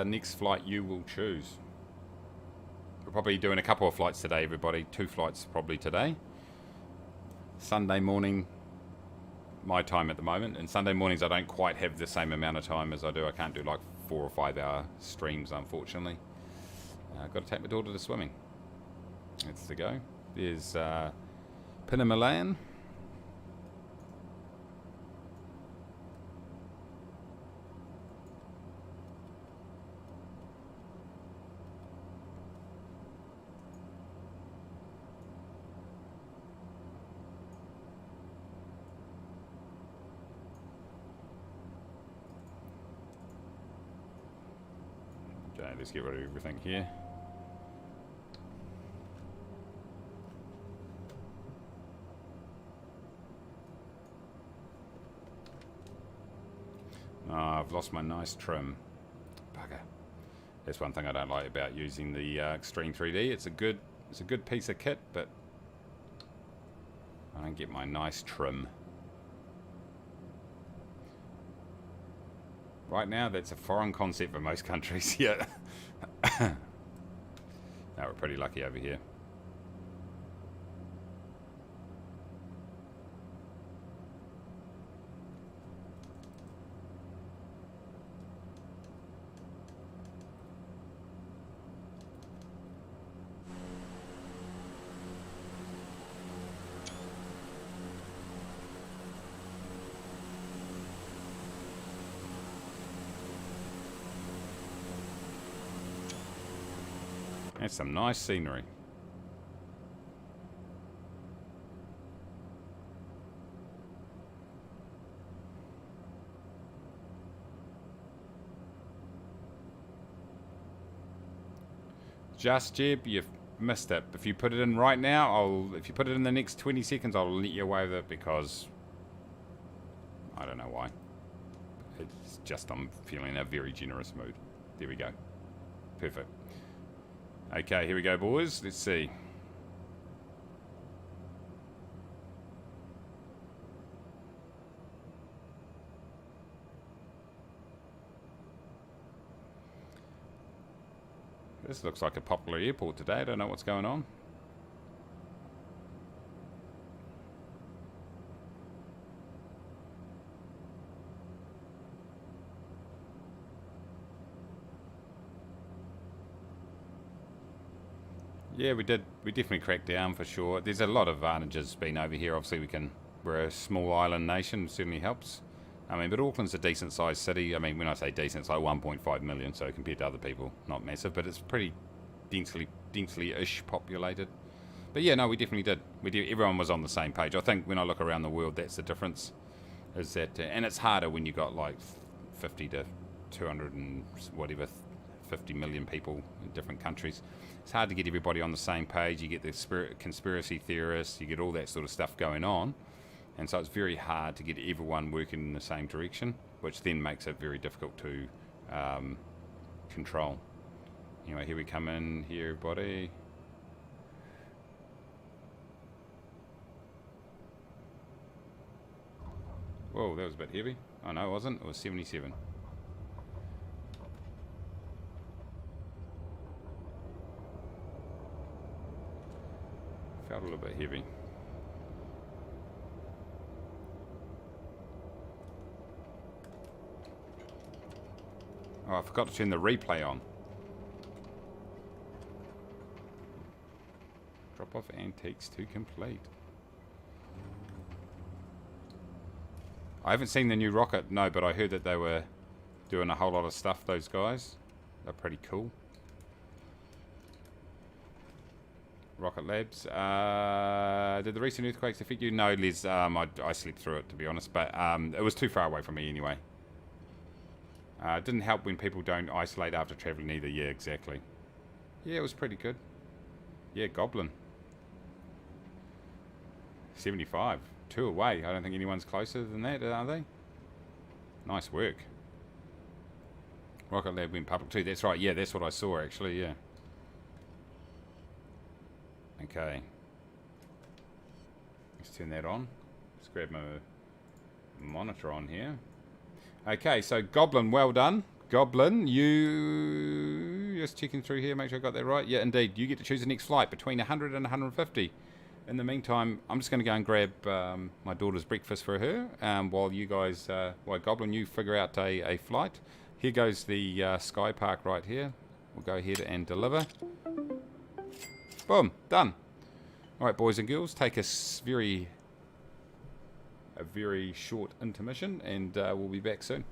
next flight you will choose. We're probably doing a couple of flights today, everybody. 2 flights probably today. Sunday morning, my time at the moment. And Sunday mornings I don't quite have the same amount of time as I do. I can't do like 4 or 5 hour streams, unfortunately. I've got to take my daughter to swimming. That's the go. There's Pinna Milan. Okay, let's get rid of everything here. Oh, I've lost my nice trim. Bugger. That's one thing I don't like about using the Extreme 3D. It's a good piece of kit, but I don't get my nice trim. Right now, that's a foreign concept for most countries. Yeah. No, we're pretty lucky over here. That's some nice scenery. Just Jeb, you've missed it. If you put it in right now, if you put it in the next 20 seconds, I'll let you away with it because I don't know why. It's just I'm feeling in a very generous mood. There we go. Perfect. Okay, here we go, boys. Let's see. This looks like a popular airport today. I don't know what's going on. Yeah, we did. We definitely cracked down for sure. There's a lot of advantages being over here. Obviously, we're a small island nation. It certainly helps. I mean, but Auckland's a decent sized city. I mean, when I say decent, it's like 1.5 million. So compared to other people, not massive, but it's pretty densely-ish populated. But yeah, no, we definitely did. Everyone was on the same page. I think when I look around the world, that's the difference. Is that, and it's harder when you got like 50 to 200 and whatever, 50 million people in different countries. It's hard to get everybody on the same page. You get the conspiracy theorists, you get all that sort of stuff going on. And so it's very hard to get everyone working in the same direction, which then makes it very difficult to control. Anyway, here we come in, here everybody. Whoa, that was a bit heavy. Oh no, it wasn't. It was 77. Felt a little bit heavy. Oh, I forgot to turn the replay on. Drop off antiques to complete. I haven't seen the new rocket, no, but I heard that they were doing a whole lot of stuff, those guys. They're pretty cool. Rocket Labs. Did the recent earthquakes affect you? No, Liz. I slept through it, to be honest, but it was too far away from me anyway. It didn't help when people don't isolate after travelling either. Yeah, exactly. Yeah, it was pretty good. Yeah, Goblin. 75. 2 away. I don't think anyone's closer than that, are they? Nice work. Rocket Lab went public too. That's right. Yeah, that's what I saw actually. Yeah. Okay. Let's turn that on. Let's grab my monitor on here. Okay, so Goblin, well done. Goblin, you... Just checking through here, make sure I got that right. Yeah, indeed. You get to choose the next flight between 100 and 150. In the meantime, I'm just going to go and grab my daughter's breakfast for her while you guys... while Goblin, you figure out a flight. Here goes the Sky Park right here. We'll go ahead and deliver. Boom, done. All right, boys and girls, take a very short intermission, and we'll be back soon.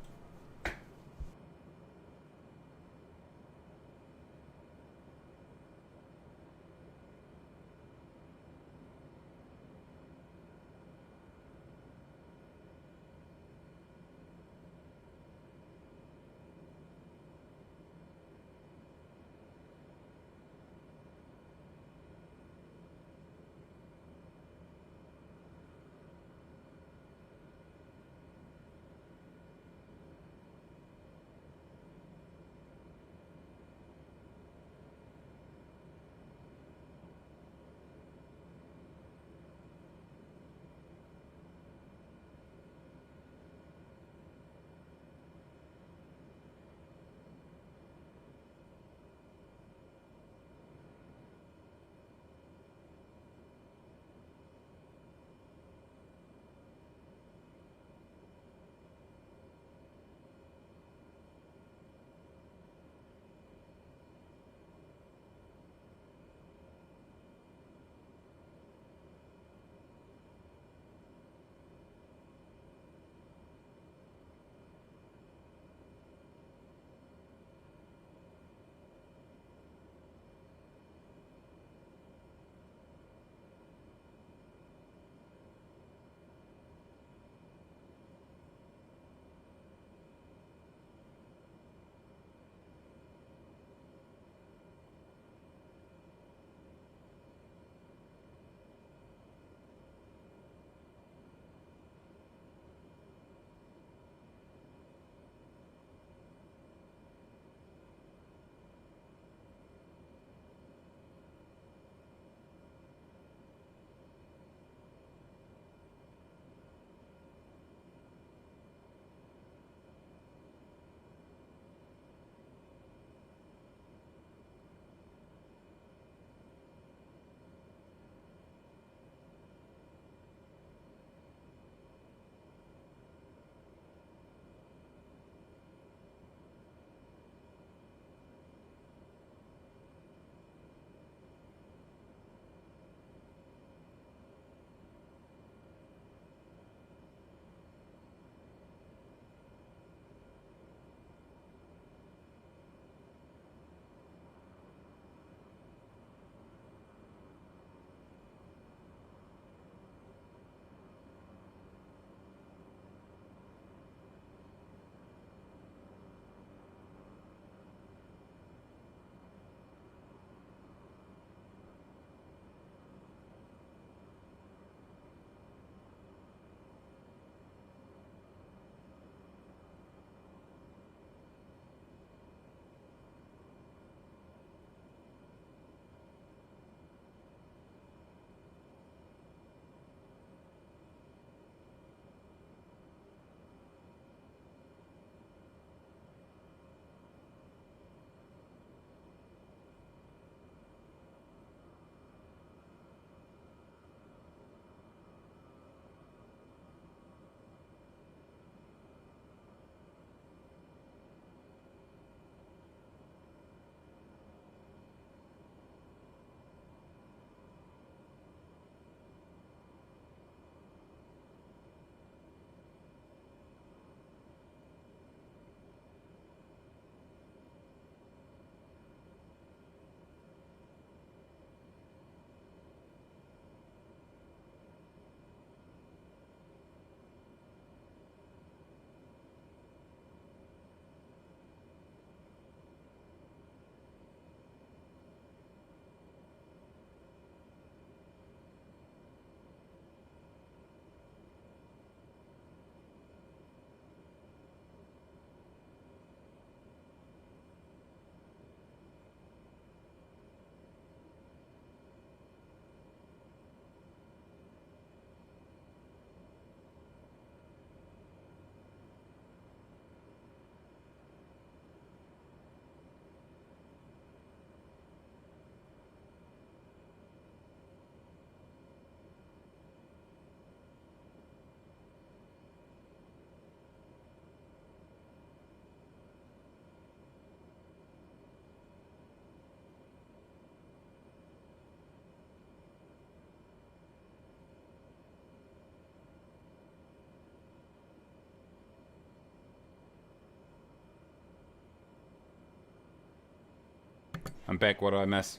I'm back. What did I miss?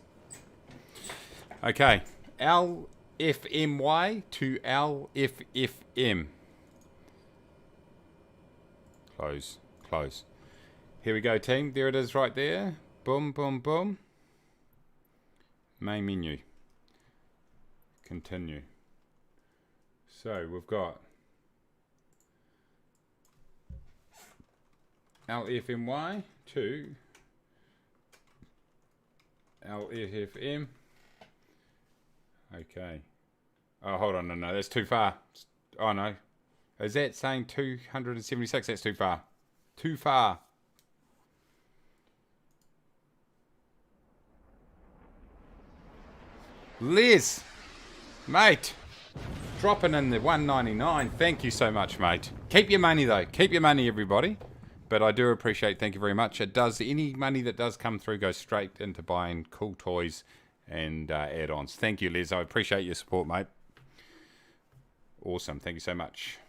Okay. LFMY to LFFM. Close. Close. Here we go, team. There it is right there. Boom, boom, boom. Main menu. Continue. So we've got LFMY to LFFM. Okay. Oh, hold on. No, that's too far. Oh, no. Is that saying 276? That's too far. Too far. Liz, mate, dropping in the 199. Thank you so much, mate. Keep your money, though. Keep your money, everybody. But I do appreciate, thank you very much. It does, any money that does come through goes straight into buying cool toys and add-ons. Thank you, Liz. I appreciate your support, mate. Awesome. Thank you so much.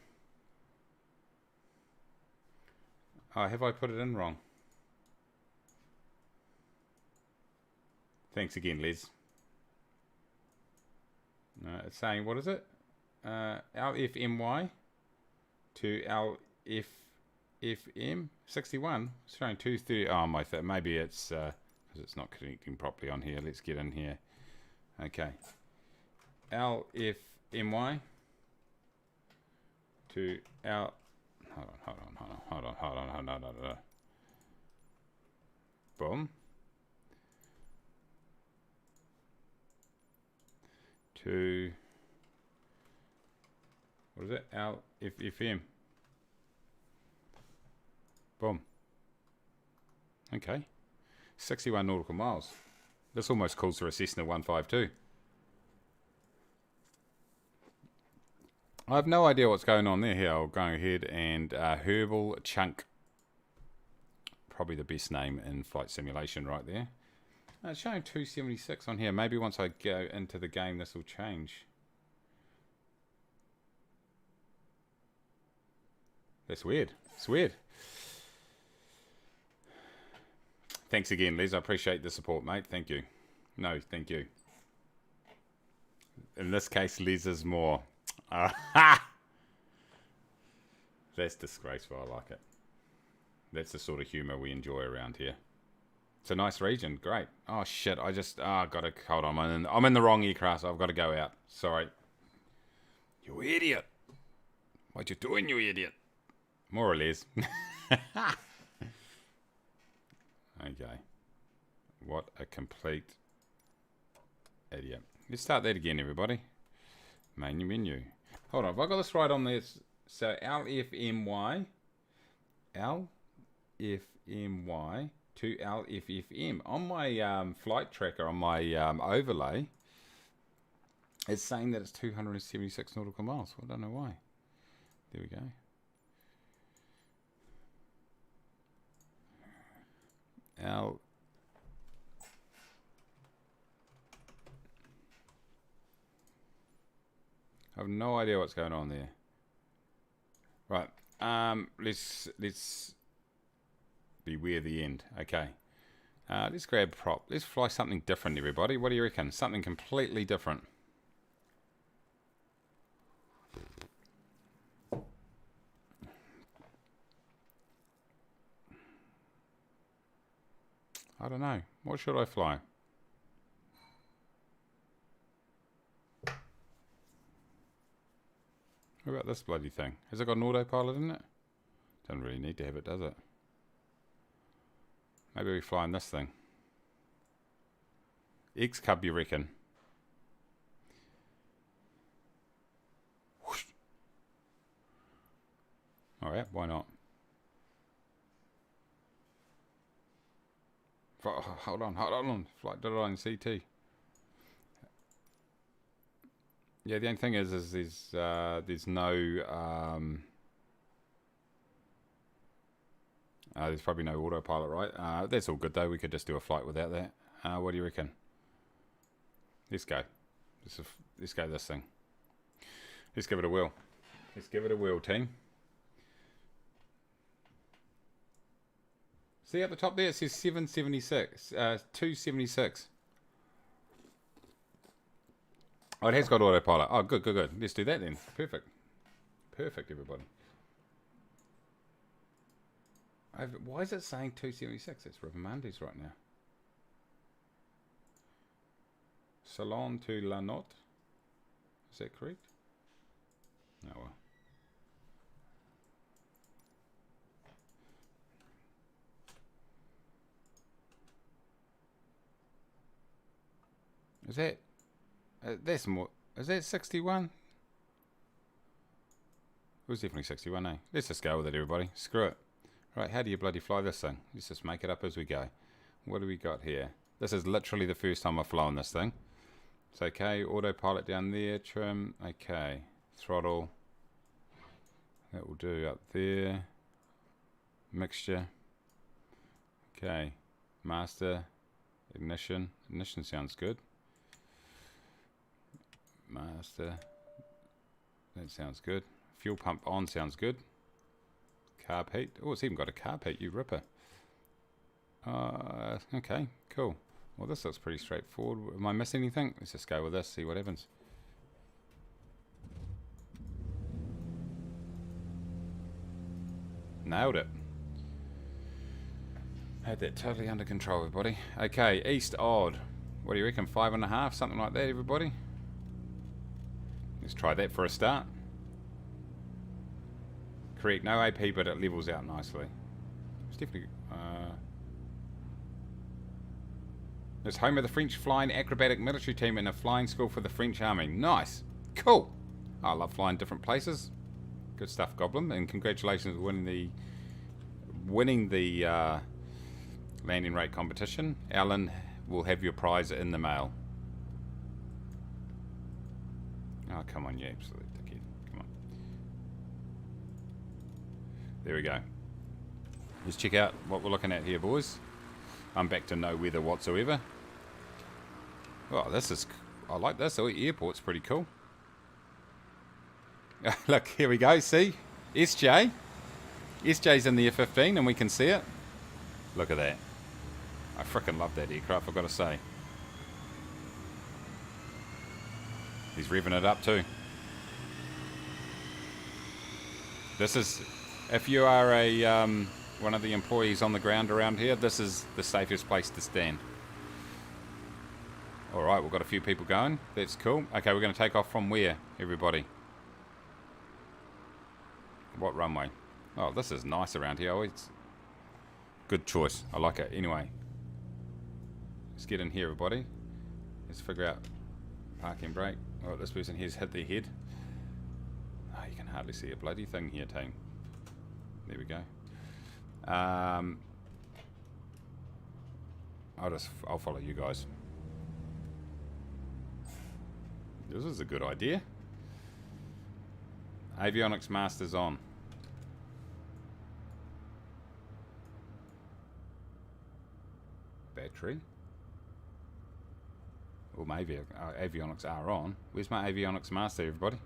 Oh, have I put it in wrong? Thanks again, Liz. No, it's saying, what is it? LFMY to LFFM 61. It's showing 230. Oh, my thing. Maybe it's because it's not connecting properly on here. Let's get in here. Okay. LFMY to L. Hold on. Boom. To what is it? LFFM. Boom. Okay. 61 nautical miles. This almost calls for a Cessna 152. I have no idea what's going on there. Here, I'll go ahead and Herbal Chunk. Probably the best name in flight simulation right there. It's showing 276 on here. Maybe once I go into the game, this will change. That's weird. It's weird. Thanks again, Liz. I appreciate the support, mate. Thank you. No, thank you. In this case, Liz is more. That's disgraceful. I like it. That's the sort of humour we enjoy around here. It's a nice region. Great. Oh, shit. I just... Oh, got to... Hold on. I'm in the wrong aircraft. So I've got to go out. Sorry. You idiot. What you doing, you idiot? More or less. Okay. What a complete idiot. Let's start that again, everybody. Main menu. Hold on. Have I got this right on this? So, LFMY. LFMY to LFFM. On my flight tracker, on my overlay, it's saying that it's 276 nautical miles. I don't know why. There we go. I have no idea what's going on there. Right. Let's beware the end. Okay. Let's grab prop. Let's fly something different, everybody. What do you reckon? Something completely different. I don't know. What should I fly? What about this bloody thing? Has it got an autopilot in it? Doesn't really need to have it, does it? Maybe we fly in this thing. X-Cub, you reckon? Whoosh. Alright, why not? Hold on. Flight design CT. Yeah, the only thing is there's no there's probably no autopilot, right? That's all good though. We could just do a flight without that. What do you reckon? Let's go. Let's go this thing. Let's give it a whirl. Let's give it a whirl, team. See at the top there, it says 776, 276. Oh, it has got autopilot. Oh, good, good, good. Let's do that then. Perfect. Perfect, everybody. Why is it saying 276? It's River Mondays right now. Salon to La Notte. Is that correct? No, well. Is that... that's more... Is that 61? It was definitely 61, eh? Let's just go with it, everybody. Screw it. Right, how do you bloody fly this thing? Let's just make it up as we go. What do we got here? This is literally the first time I've flown this thing. It's okay. Autopilot down there. Trim. Okay. Throttle. That will do up there. Mixture. Okay. Master. Ignition. Ignition sounds good. Master. That sounds good. Fuel pump on sounds good. Carb heat. Oh, it's even got a carb heat, you ripper. Okay, cool. Well, this looks pretty straightforward. Am I missing anything? Let's just go with this, see what happens. Nailed it. Had that totally under control, everybody. Okay, east odd. What do you reckon? 5.5, something like that, everybody? Let's try that for a start. Correct, no AP, but it levels out nicely. It's definitely... it's home of the French Flying Acrobatic Military Team and a flying school for the French Army. Nice! Cool! I love flying different places. Good stuff, Goblin. And congratulations on winning the landing rate competition. Alan will have your prize in the mail. Oh, come on, you absolute dickhead. Come on. There we go. Let's check out what we're looking at here, boys. I'm back to no weather whatsoever. Oh, this is... I like this. Oh, the airport's pretty cool. Look, here we go. See? SJ. SJ's in the F-15 and we can see it. Look at that. I frickin' love that aircraft, I've got to say. He's revving it up too. This is... If you are a one of the employees on the ground around here, this is the safest place to stand. Alright, we've got a few people going. That's cool. Okay, we're going to take off from where, everybody? What runway? Oh, this is nice around here. Oh, it's good choice. I like it. Anyway, let's get in here, everybody. Let's figure out parking brake. Oh, this person here's hit their head. Oh, you can hardly see a bloody thing here, team. There we go. I'll follow you guys. This is a good idea. Avionics Masters on. Battery. Well, maybe avionics are on. Where's my avionics master, everybody?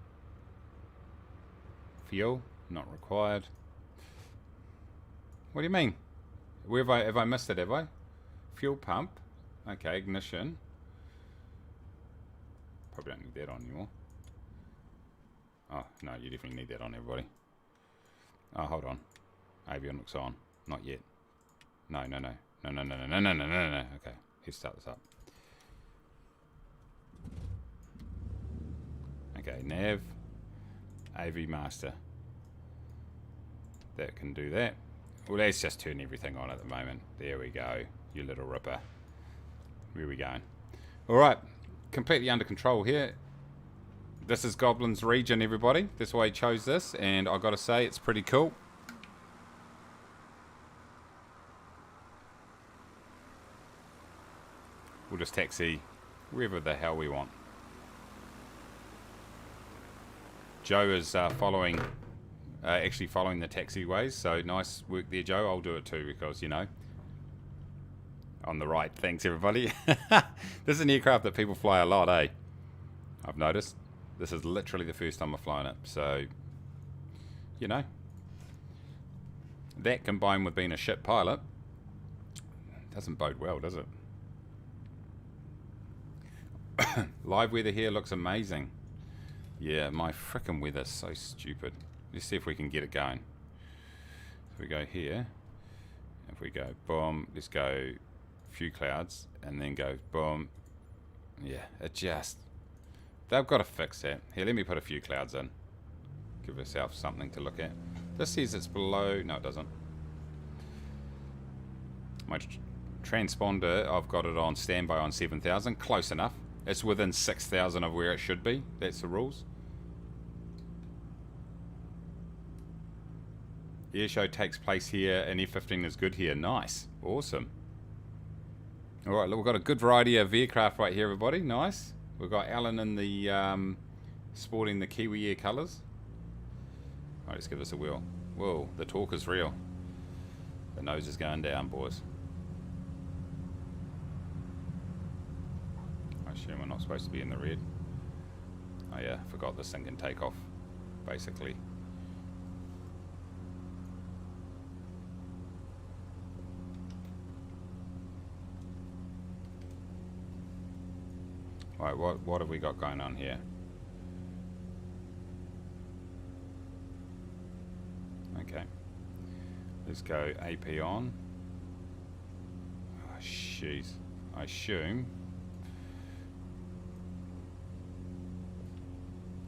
Fuel, not required. What do you mean? Where have I missed it, have I? Fuel pump. Okay, ignition. Probably don't need that on anymore. Oh, no, you definitely need that on, everybody. Oh, hold on. Avionics on. Not yet. No. Okay, let's start this up. Okay, nav. AV master. That can do that. Well, let's just turn everything on at the moment. There we go, you little ripper. Where are we going? Alright, completely under control here. This is Goblin's region, everybody. That's why he chose this, and I gotta say, it's pretty cool. We'll just taxi wherever the hell we want. Joe is actually following the taxiways, so nice work there, Joe. I'll do it too because, you know, on the right. Thanks, everybody. This is an aircraft that people fly a lot, eh? I've noticed. This is literally the first time I've flown it, so, you know. That combined with being a shit pilot, Doesn't bode well, does it? Live weather here looks amazing. Yeah, my frickin' weather's so stupid. Let's see if we can get it going. If we go here, if we go boom, let's go a few clouds, and then go boom. Yeah, it just... They've got to fix that. Here, let me put a few clouds in. Give ourselves something to look at. This says it's below... No, it doesn't. My transponder, I've got it on standby on 7,000. Close enough. It's within 6,000 of where it should be. That's the rules. Air show takes place here, and F-15 is good here. Nice. Awesome. Alright, look, we've got a good variety of aircraft right here, everybody. Nice. We've got Alan in the... sporting the Kiwi Air colours. Alright, let's give this a whirl. Whoa, the torque is real. The nose is going down, boys. I assume we're not supposed to be in the red. Oh yeah, forgot this thing can take off, basically. Right, what have we got going on here? Okay. Let's go AP on. Oh, jeez. I assume.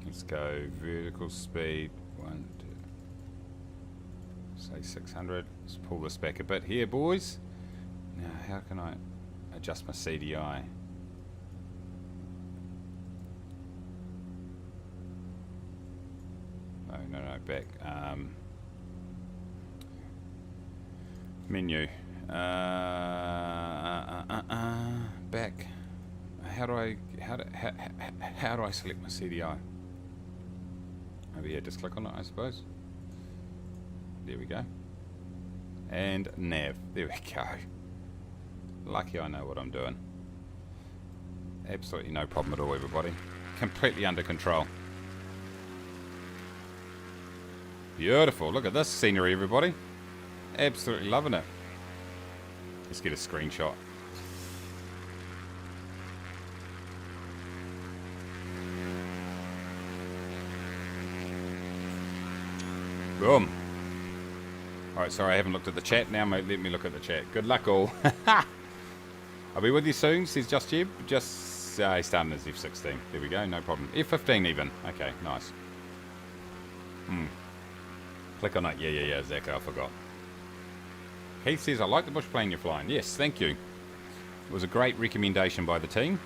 Let's go vertical speed. 1, 2. Say 600. Let's pull this back a bit here, boys. Now, how can I adjust my CDI? No, back. Menu. Back. How do I select my CDI? Over here, just click on it, I suppose. There we go. And nav. There we go. Lucky I know what I'm doing. Absolutely no problem at all, everybody. Completely under control. Beautiful. Look at this scenery, everybody. Absolutely loving it. Let's get a screenshot. Boom. Alright, sorry, I haven't looked at the chat now, mate. Let me look at the chat. Good luck, all. I'll be with you soon, says Just Jeb. He's starting his F-16. There we go, no problem. F-15 even. Okay, nice. Click on it. Yeah, Zach, I forgot. Keith says, I like the bush plane you're flying. Yes, thank you. It was a great recommendation by the team.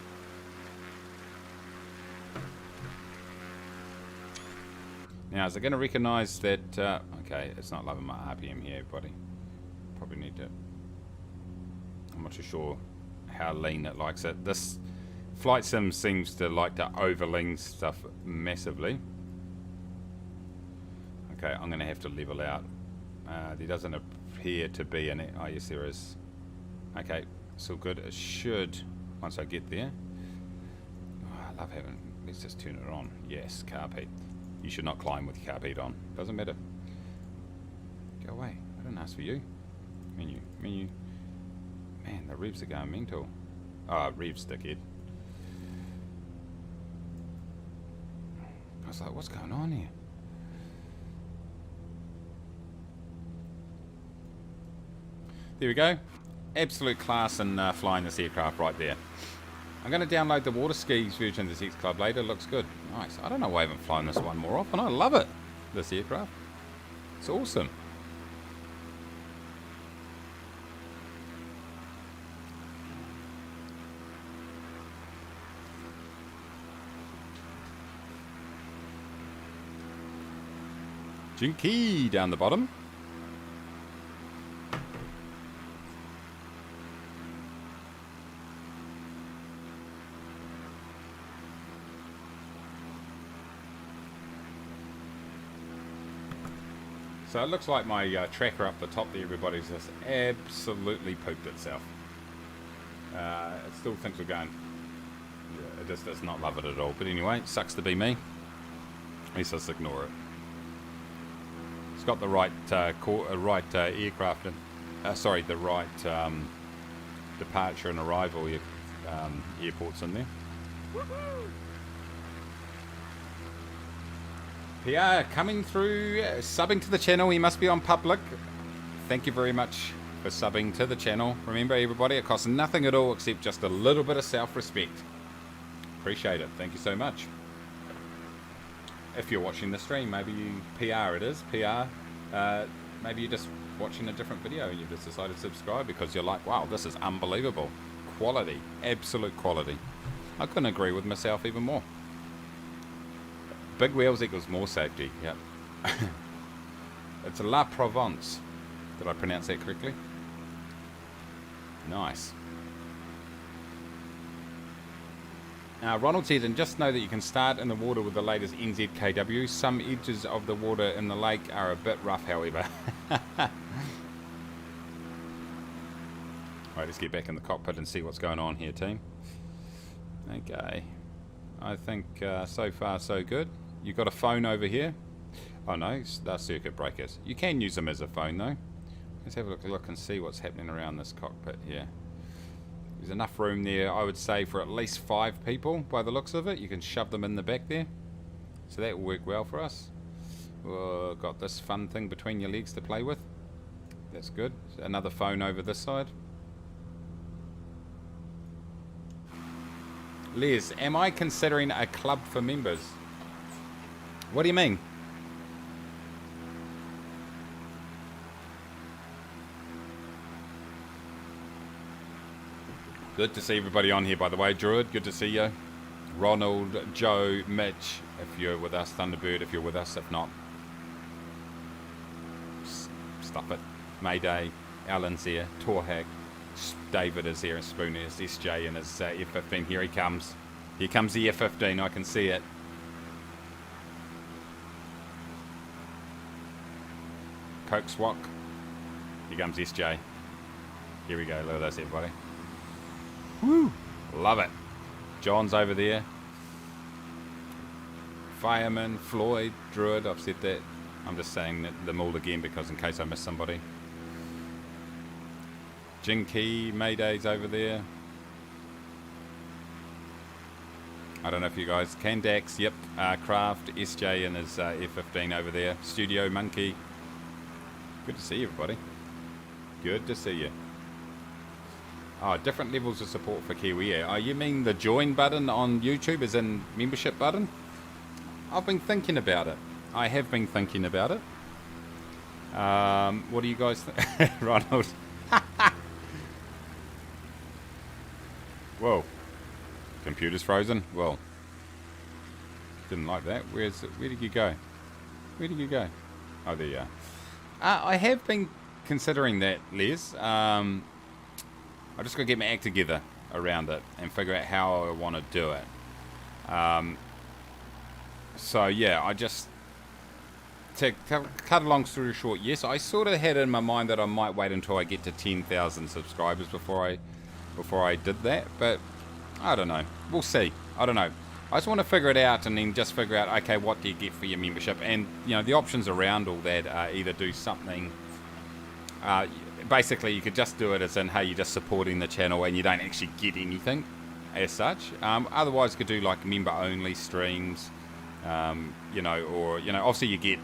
Now, is it going to recognise that... okay, it's not loving my RPM here, buddy. Probably need to... I'm not too sure how lean it likes it. This flight sim seems to like to overlean stuff massively. Okay, I'm going to have to level out. There doesn't appear to be any... Oh, yes, there is. Okay, it's all good. It should, once I get there... Oh, I love having... Let's just turn it on. Yes, carb heat. You should not climb with your carb heat on. Doesn't matter. Go away. I didn't ask for you. Menu. Man, the revs are going mental. Oh, revs, dickhead. I was like, what's going on here? There we go. Absolute class in flying this aircraft right there. I'm going to download the water skis version of this X-Club later. Looks good. Nice. I don't know why I haven't flown this one more often. I love it, this aircraft. It's awesome. Jinky down the bottom. So it looks like my tracker up the top there, everybody's just absolutely pooped itself. It still thinks we're going. Yeah, it just does not love it at all. But anyway, it sucks to be me. Let's just ignore it. It's got the right aircraft, sorry, the right departure and arrival airports in there. PR coming through, subbing to the channel. He must be on public. Thank you very much for subbing to the channel. Remember, everybody, it costs nothing at all except just a little bit of self-respect. Appreciate it. Thank you so much. If you're watching the stream, maybe you PR it is PR. Maybe you're just watching a different video and you've just decided to subscribe because you're like, wow, this is unbelievable quality, absolute quality. I couldn't agree with myself even more. Big wheels equals more safety. Yep. It's La Provence. Did I pronounce that correctly? Nice. Ronald said, and just know that you can start in the water with the latest NZKW. Some edges of the water in the lake are a bit rough, however. Alright, let's get back in the cockpit and see what's going on here, team. Okay. I think so far so good. You got a phone over here. Oh no, they're circuit breakers. You can use them as a phone though. Let's have a look and see what's happening around this cockpit here. There's enough room there, I would say, for at least 5 people by the looks of it. You can shove them in the back there. So that will work well for us. Got this fun thing between your legs to play with. That's good. Another phone over this side. Les, am I considering a club for members? What do you mean? Good to see everybody on here, by the way. Druid, good to see you. Ronald, Joe, Mitch, if you're with us. Thunderbird, if you're with us. If not, stuff it. Mayday, Alan's here. Torhack, David is here, and Spooner is SJ and his F15. Here he comes. Here comes the F15. I can see it. Coke Swak. Here comes SJ. Here we go. Look at this, everybody. Woo! Love it. John's over there. Fireman, Floyd, Druid. I've said that. I'm just saying them all again because in case I miss somebody. Jinky, Mayday's over there. I don't know if you guys can. Dax, yep. Craft, SJ and his F15 over there. Studio Monkey. Good to see you, everybody. Good to see you. Oh, different levels of support for Kiwi Air. Oh, you mean the join button on YouTube is in membership button? I've been thinking about it. I have been thinking about it. What do you guys think? Ronald. Whoa. Computer's frozen? Well, didn't like that. Where did you go? Where did you go? Oh, there you are. I have been considering that, Les. I just got to get my act together around it and figure out how I want to do it. So yeah, I just to cut a long story short. Yes, I sort of had in my mind that I might wait until I get to 10,000 subscribers before I did that. But I don't know. We'll see. I don't know. I just want to figure it out and then just figure out, okay, what do you get for your membership? And you know, the options around all that are either do something. Basically, you could just do it as in, hey, you're just supporting the channel and you don't actually get anything as such. Otherwise, you could do like member-only streams, you know, or, you know, obviously you get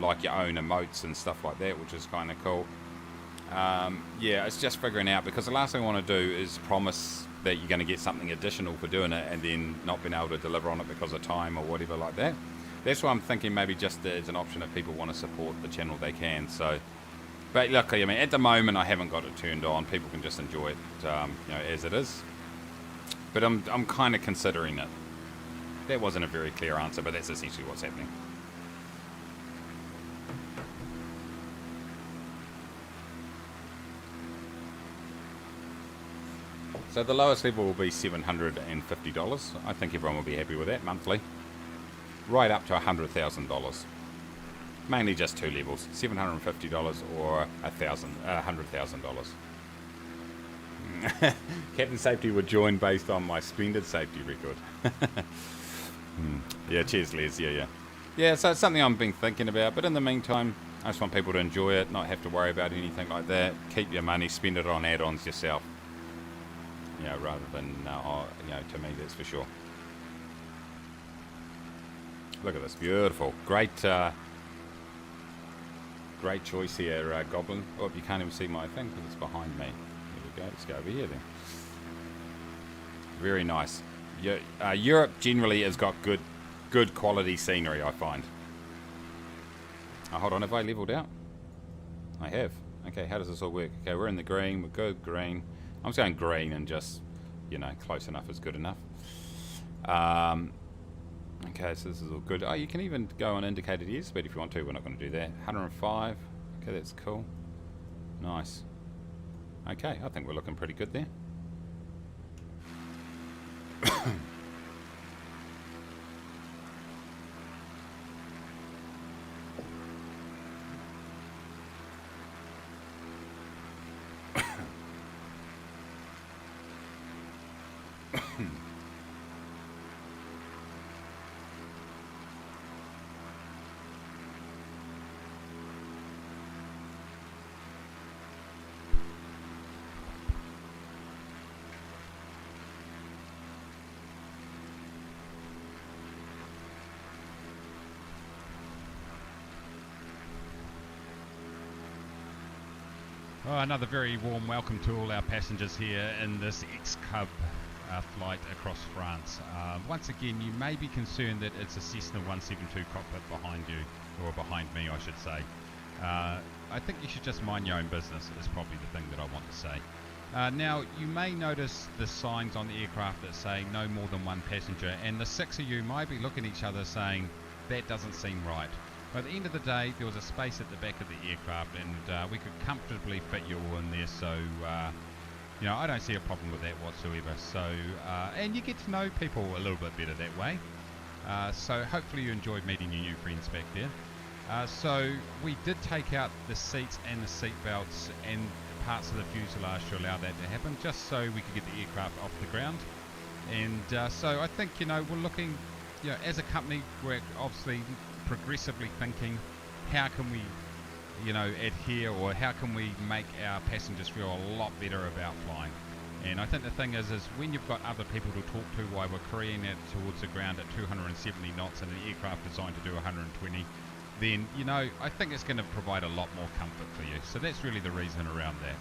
like your own emotes and stuff like that, which is kind of cool. Yeah, it's just figuring out, because the last thing I want to do is promise that you're going to get something additional for doing it and then not being able to deliver on it because of time or whatever like that. That's why I'm thinking maybe just as an option if people want to support the channel, they can. So. But look, I mean, at the moment I haven't got it turned on. People can just enjoy it, you know, as it is. But I'm kind of considering it. That wasn't a very clear answer, but that's essentially what's happening. So the lowest level will be $750. I think everyone will be happy with that monthly. Right up to $100,000. Mainly just 2 levels, $750 or $100,000. Captain Safety would join based on my splendid safety record. Yeah, cheers, Les. Yeah. Yeah, so it's something I've been thinking about, but in the meantime, I just want people to enjoy it, not have to worry about anything like that. Keep your money, spend it on add-ons yourself. you know, rather than, you know, to me, that's for sure. Look at this, beautiful. Great, great choice here, Goblin. Oh, you can't even see my thing because it's behind me. There we go, let's go over here then. Very nice. Europe generally has got good quality scenery, I find. Oh, hold on, have I leveled out? I have. Okay, how does this all work? Okay, we're in the green, we're good, green. I'm just going green and just, you know, close enough is good enough. Okay, so this is all good. Oh, you can even go on indicated airspeed if you want to. We're not going to do that. 105. Okay, that's cool. Nice. Okay, I think we're looking pretty good there. Oh, another very warm welcome to all our passengers here in this X-Cub flight across France. Once again, you may be concerned that it's a Cessna 172 cockpit behind you, or behind me I should say. I think you should just mind your own business, is probably the thing that I want to say. Now, you may notice the signs on the aircraft that say no more than one passenger, and the six of you might be looking at each other saying, that doesn't seem right. But at the end of the day, there was a space at the back of the aircraft, and we could comfortably fit you all in there, so you know, I don't see a problem with that whatsoever. So, and you get to know people a little bit better that way. So hopefully you enjoyed meeting your new friends back there. So we did take out the seats and the seat belts and parts of the fuselage to allow that to happen, just so we could get the aircraft off the ground. And so I think, you know, we're looking, you know, as a company, we're obviously progressively thinking, how can we, you know, adhere, or how can we make our passengers feel a lot better about flying? And I think the thing is when you've got other people to talk to while we're careening it towards the ground at 270 knots and an aircraft designed to do 120, then, you know, I think it's going to provide a lot more comfort for you. So that's really the reason around that.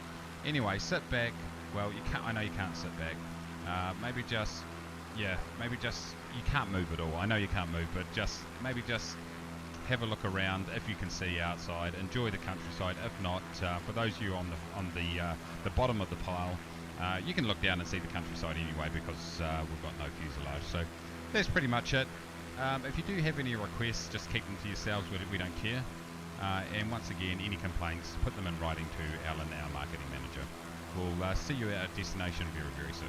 Anyway, sit back. Well, you can't. I know you can't sit back. Maybe just, yeah, maybe just, you can't move at all. I know you can't move, but just maybe just have a look around if you can see outside. Enjoy the countryside. If not, for those of you on the bottom of the pile, you can look down and see the countryside anyway, because we've got no fuselage. So that's pretty much it. If you do have any requests, just keep them to yourselves. We don't care. And once again, any complaints, put them in writing to Alan, our marketing manager. We'll see you at our destination very, very soon.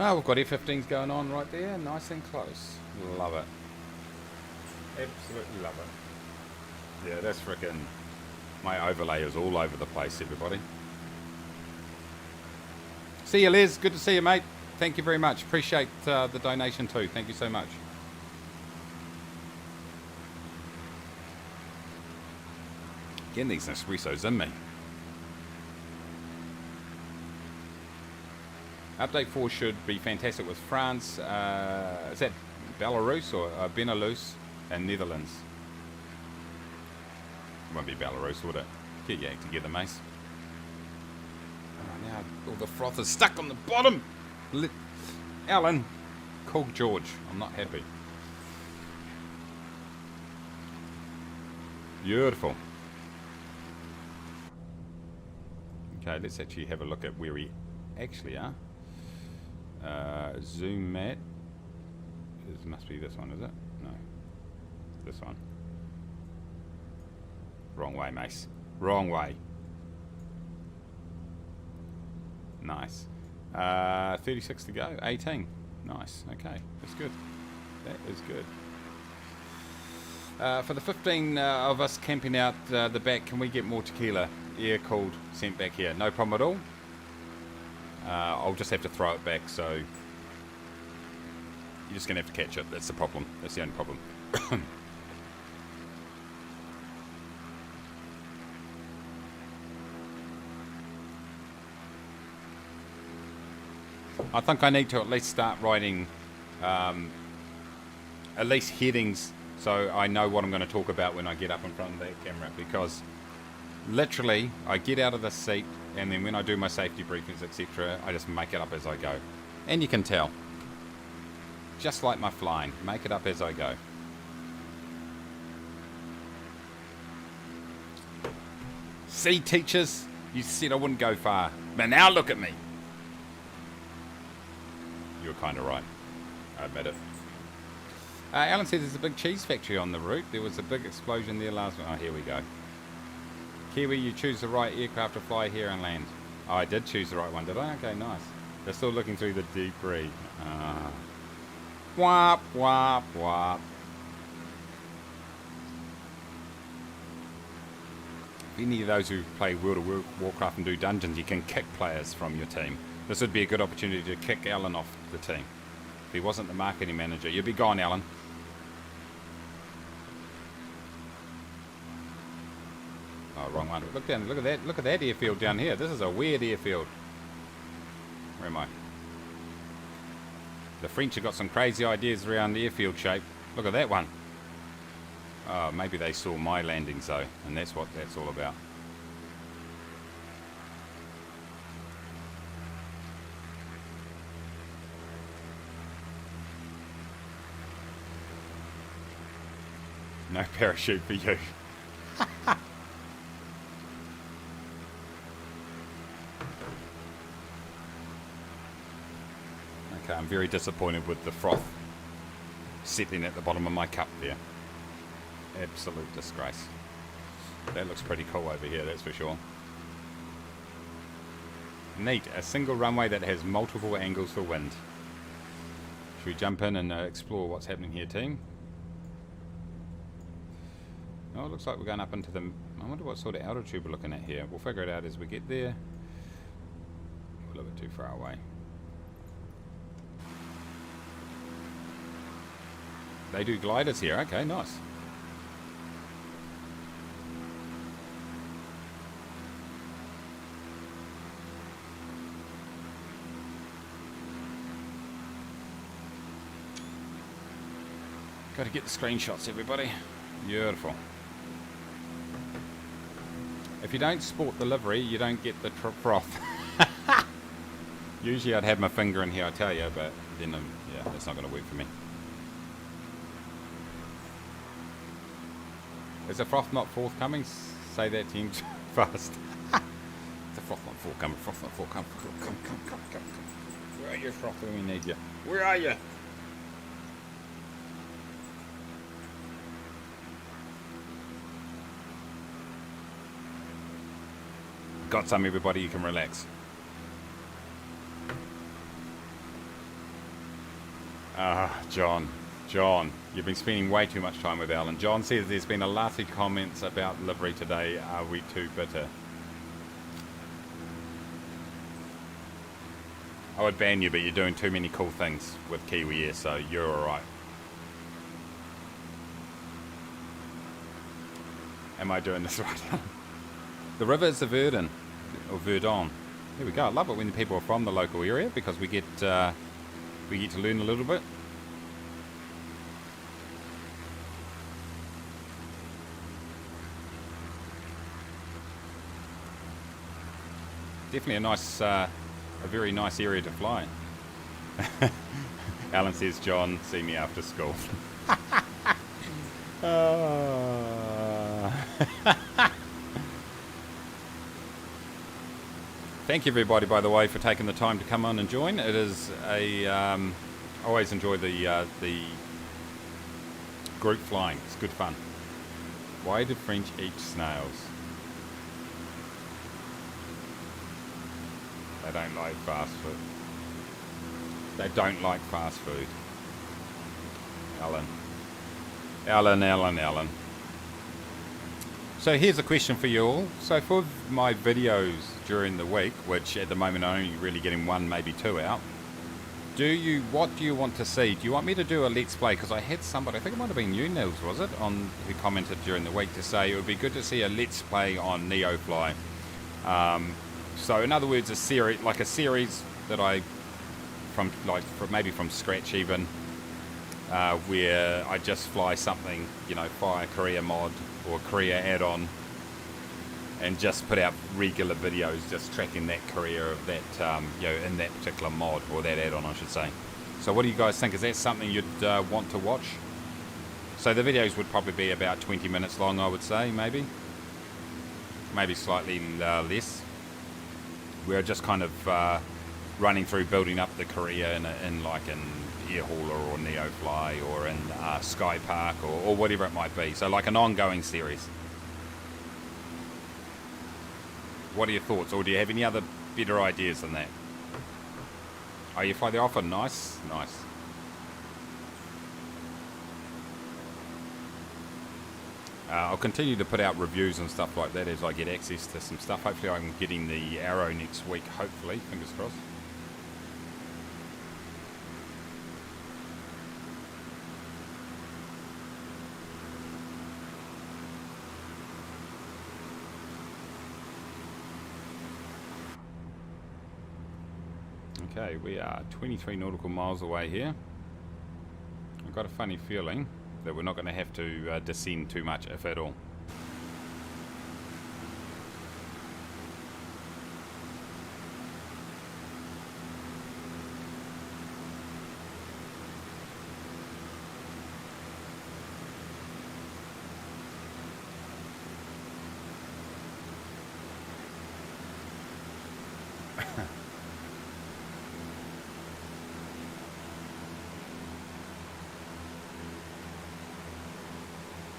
Oh, we've got F-15s going on right there, nice and close. Love it. Absolutely love it. Yeah, that's frickin'... my overlay is all over the place, everybody. See you, Les. Good to see you, mate. Thank you very much. Appreciate the donation too. Thank you so much. Getting these espressos in me. Update 4 should be fantastic with France. Is that Belarus or Benelux and Netherlands? It won't be Belarus, would it? Get your act together, Mace. Oh, now all the froth is stuck on the bottom. Alan, call George. I'm not happy. Beautiful. Okay, let's actually have a look at where we actually are. Zoom mat. It must be this one, is it? No. This one. Wrong way, Mace. Wrong way. Nice. 36 to go. 18. Nice. Okay. That's good. That is good. For the 15 of us camping out the back, can we get more tequila, air cooled, sent back here? No problem at all. I'll just have to throw it back, so you're just going to have to catch it. That's the problem. That's the only problem. I think I need to at least start writing at least headings so I know what I'm going to talk about when I get up in front of that camera, because literally I get out of the seat and then when I do my safety briefings, etc., I just make it up as I go. And you can tell. Just like my flying. Make it up as I go. See, teachers? You said I wouldn't go far. But now look at me. You were kind of right. I admit it. Alan says there's a big cheese factory on the route. There was a big explosion there last week. Oh, here we go. Kiwi, you choose the right aircraft to fly here and land. Oh, I did choose the right one, did I? Okay, nice. They're still looking through the debris. Wop, wop, wop. If any of those who play World of Warcraft and do dungeons, you can kick players from your team. This would be a good opportunity to kick Alan off the team. If he wasn't the marketing manager, you'd be gone, Alan. Oh, wrong one. Look down. Look at that. Look at that airfield down here. This is a weird airfield. Where am I? The French have got some crazy ideas around the airfield shape. Look at that one. Oh, maybe they saw my landings though, and that's what that's all about. No parachute for you. Okay, I'm very disappointed with the froth settling at the bottom of my cup there. Absolute disgrace. That looks pretty cool over here, that's for sure. Neat, a single runway that has multiple angles for wind. Should we jump in and explore what's happening here, team? Oh, it looks like we're going up into the... I wonder what sort of altitude we're looking at here. We'll figure it out as we get there. We're a little bit too far away. They do gliders here. Okay, nice. Got to get the screenshots, everybody. Beautiful. If you don't sport the livery, you don't get the froth. Usually I'd have my finger in here, I tell you, but then, yeah, that's not going to work for me. Is the froth not forthcoming? Say that to him fast. The froth not forthcoming, froth not forthcoming. Come. Where are you, froth, when we need you? Where are you? Got some, everybody, you can relax. John, you've been spending way too much time with Alan. John says there's been a lot of comments about livery today. Are we too bitter? I would ban you, but you're doing too many cool things with Kiwi Air, so you're alright. Am I doing this right? The river is the Verdun, or Verdun. There we go. I love it when the people are from the local area, because we get to learn a little bit. Definitely a nice, a very nice area to fly. Alan says, John, see me after school. Thank you, everybody, by the way, for taking the time to come on and join. It is a... I always enjoy the group flying. It's good fun. Why do French eat snails? They don't like fast food. They don't like fast food. Alan. Alan. So here's a question for you all. So for my videos during the week, which at the moment I'm only really getting 1, maybe 2 out, what do you want to see? Do you want me to do a let's play? Because I had somebody, I think it might have been you, Nils, was it, who commented during the week to say it would be good to see a let's play on Neofly. So in other words, a series that maybe from scratch even, where I just fly something, fire Korea mod or Korea add-on, and just put out regular videos just tracking that career of that, in that particular mod, or that add-on I should say. So what do you guys think? Is that something you'd want to watch? So the videos would probably be about 20 minutes long, I would say, maybe slightly less. We're just kind of running through building up the career in Air Hauler or Neofly or in Sky Park or whatever it might be. So like an ongoing series. What are your thoughts, or do you have any other better ideas than that? Oh, you fly the offer? Nice. I'll continue to put out reviews and stuff like that as I get access to some stuff. Hopefully I'm getting the Arrow next week, hopefully, fingers crossed. Okay, we are 23 nautical miles away here. I've got a funny feeling that we're not going to have to descend too much, if at all.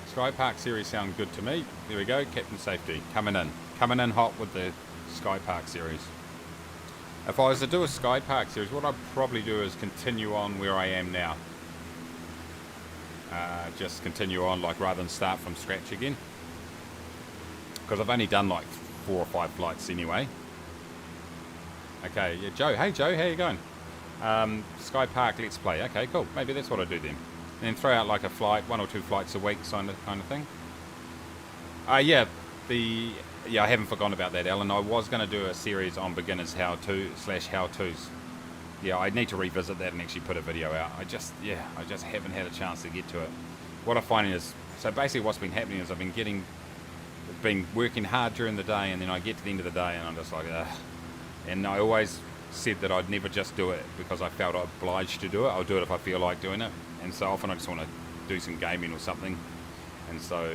Sky Park series sound good to me. There we go, Captain Safety coming in hot with the Sky Park series. If I was to do a Sky Park series, what I'd probably do is continue on where I am now. Just continue on, rather than start from scratch again, because I've only done 4 or 5 flights anyway. Okay, yeah, Joe. Hey Joe, how you going? Sky Park Let's Play. Okay, cool. Maybe that's what I do then. And then throw out a flight, 1 or 2 flights a week, kind of thing. I haven't forgotten about that, Alan. I was going to do a series on beginners how-tos. Yeah, I need to revisit that and actually put a video out. I just haven't had a chance to get to it. What I find is, so basically what's been happening is I've been working hard during the day, and then I get to the end of the day and I'm just like, ugh. And I always said that I'd never just do it because I felt obliged to do it. I'll do it if I feel like doing it. And so often I just want to do some gaming or something. And so,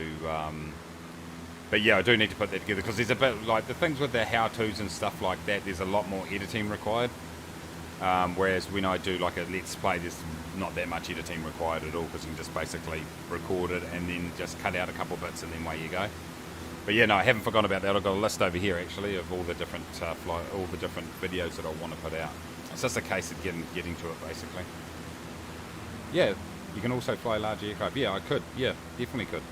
but yeah, I do need to put that together, because there's a bit, the things with the how-tos and stuff like that, there's a lot more editing required. Whereas when I do a Let's Play, there's not that much editing required at all, because you can just basically record it and then just cut out a couple bits and then away you go. But yeah, no, I haven't forgotten about that. I've got a list over here actually of all the different videos that I want to put out. It's just a case of getting to it basically. Yeah, you can also fly large aircraft. Yeah, I could. Yeah, definitely could.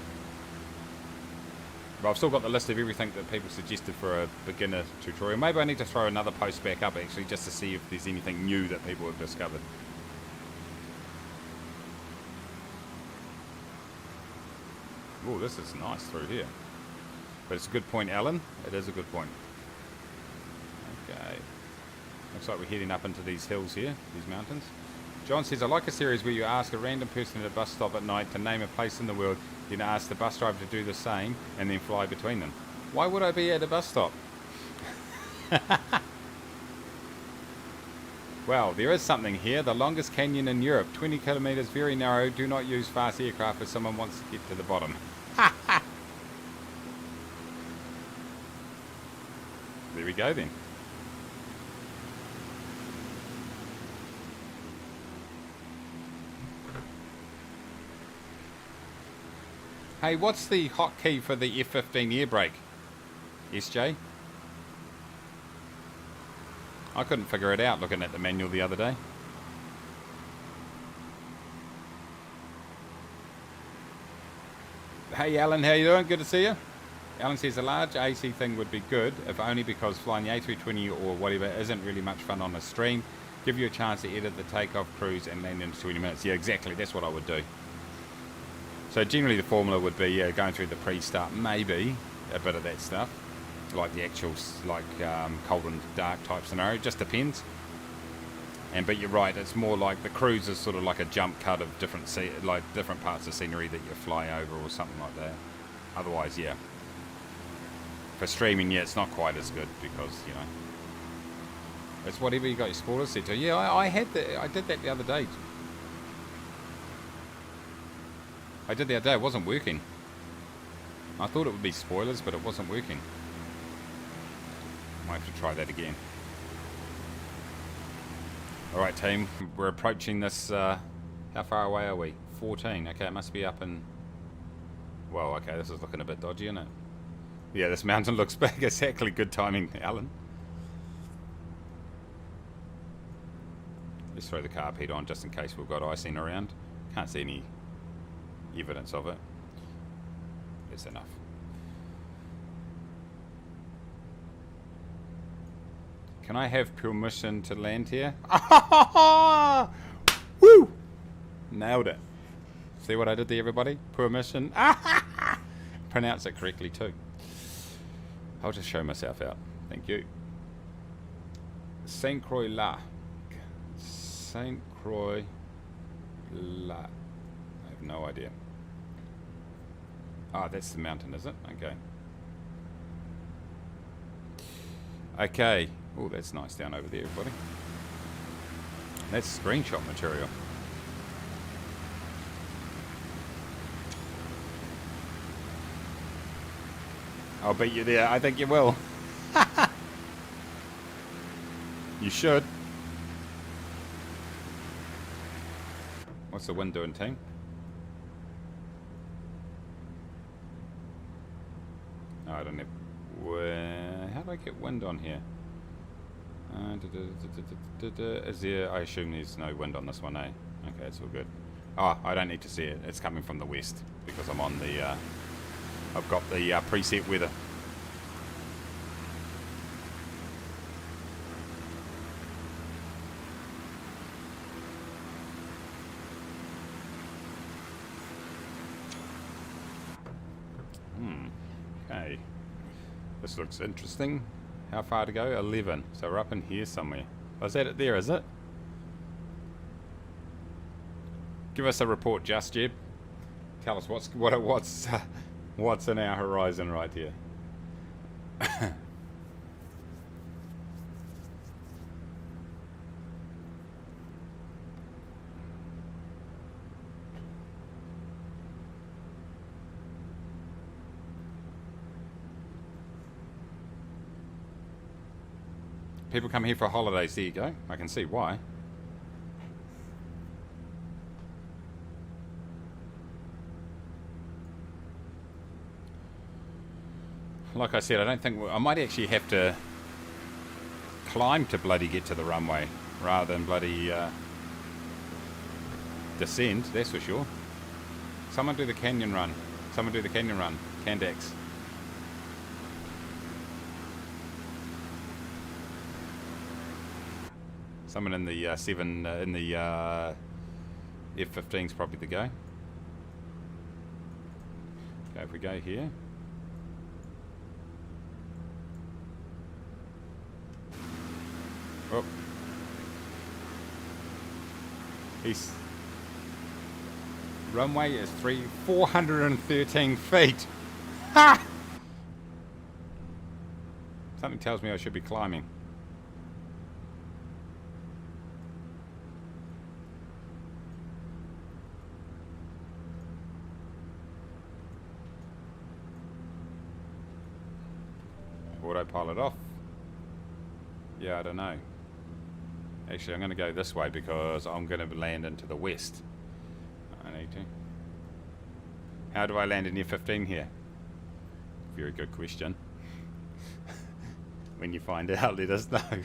But I've still got the list of everything that people suggested for a beginner tutorial. Maybe I need to throw another post back up actually, just to see if there's anything new that people have discovered. Oh, this is nice through here. But it's a good point, Alan. It is a good point. Okay. Looks like we're heading up into these hills here, these mountains. John says, I like a series where you ask a random person at a bus stop at night to name a place in the world, then ask the bus driver to do the same, and then fly between them. Why would I be at a bus stop? Well, there is something here. The longest canyon in Europe, 20 kilometers, very narrow. Do not use fast aircraft if someone wants to get to the bottom. There we go then. Hey, what's the hotkey for the F-15 air brake? SJ? I couldn't figure it out looking at the manual the other day. Hey Alan, how you doing? Good to see you. Alan says a large AC thing would be good, if only because flying the A320 or whatever isn't really much fun on a stream. Give you a chance to edit the takeoff, cruise, and land in 20 minutes. Yeah, exactly. That's what I would do. So generally the formula would be going through the pre-start, maybe a bit of that stuff, like the actual cold and dark type scenario. Just depends. But you're right. It's more like the cruise is sort of like a jump cut of different different parts of scenery that you fly over or something like that. Otherwise, yeah. For streaming, yeah, it's not quite as good because, you know, it's whatever you got your spoilers set to. Yeah, I did that the other day. It wasn't working. I thought it would be spoilers, but it wasn't working. Might have to try that again. Alright team, we're approaching this, how far away are we? 14, okay, it must be up in... Well, okay, this is looking a bit dodgy, isn't it? Yeah, this mountain looks big, exactly, good timing, Alan. Let's throw the carpet on just in case we've got icing around. Can't see any evidence of it. That's enough. Can I have permission to land here? Woo! Nailed it. See what I did there, everybody? Permission. Pronounce it correctly too. I'll just show myself out. Thank you. Saint Croix La. Saint Croix La. I have no idea. Ah, that's the mountain, is it? Okay. Okay. Oh, that's nice down over there, everybody. That's screenshot material. I'll beat you there. I think you will. You should. What's the wind doing, team? Oh, I don't have... How do I get wind on here? Is there... I assume there's no wind on this one, eh? Okay, it's all good. Oh, I don't need to see it. It's coming from the west because I'm on the... I've got the preset weather. Okay. This looks interesting. How far to go? 11. So we're up in here somewhere. Oh, is that it there, is it? Give us a report, Just Jeb. Tell us what's in our horizon right here. People come here for holidays. There you go. I can see why. Like I said, I don't think... I might actually have to climb to bloody get to the runway rather than bloody descend, that's for sure. Someone do the canyon run. Someone do the canyon run. Candax. Someone in the F-15's probably the go. Okay, if we go here. Oh. He's... Runway is 413 feet. Ha! Something tells me I should be climbing. Autopilot off. Yeah, I don't know. Actually, I'm going to go this way because I'm going to land into the west. I need to. How do I land in F-15 here? Very good question. When you find out, let us know.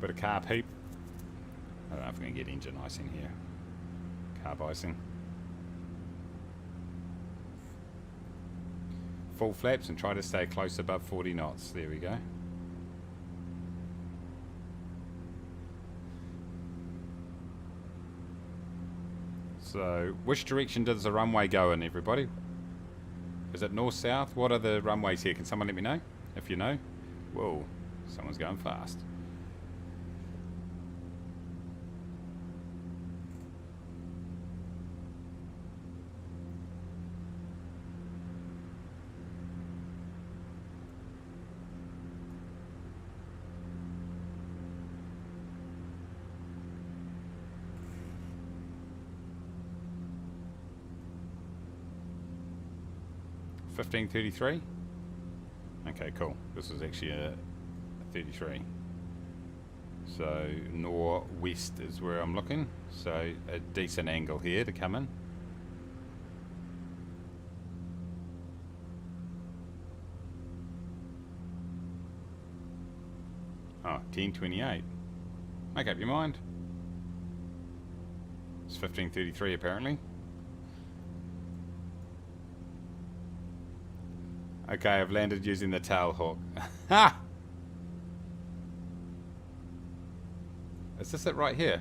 Bit of carb heap. I don't know if we can get engine icing here. Carb icing. Full flaps and try to stay close above 40 knots. There we go. So, which direction does the runway go in, everybody? Is it north-south? What are the runways here? Can someone let me know? If you know. Whoa, someone's going fast. $15.33. Okay, cool. This is actually a 33. So northwest is where I'm looking. So a decent angle here to come in. Oh, 10.28. Make up your mind. It's 15.33 apparently. Okay, I've landed using the tail hook. Ha! Is this it right here?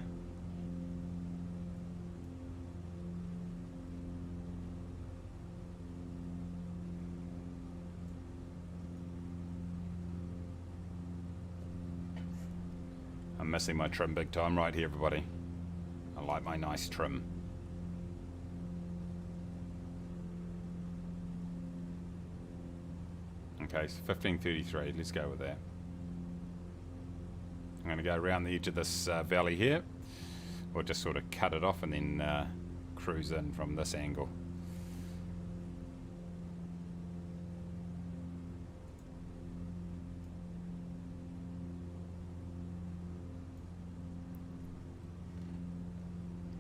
I'm missing my trim big time right here, everybody. I like my nice trim. Okay, so 15.33, let's go with that. I'm going to go around the edge of this valley here. Or just sort of cut it off and then cruise in from this angle.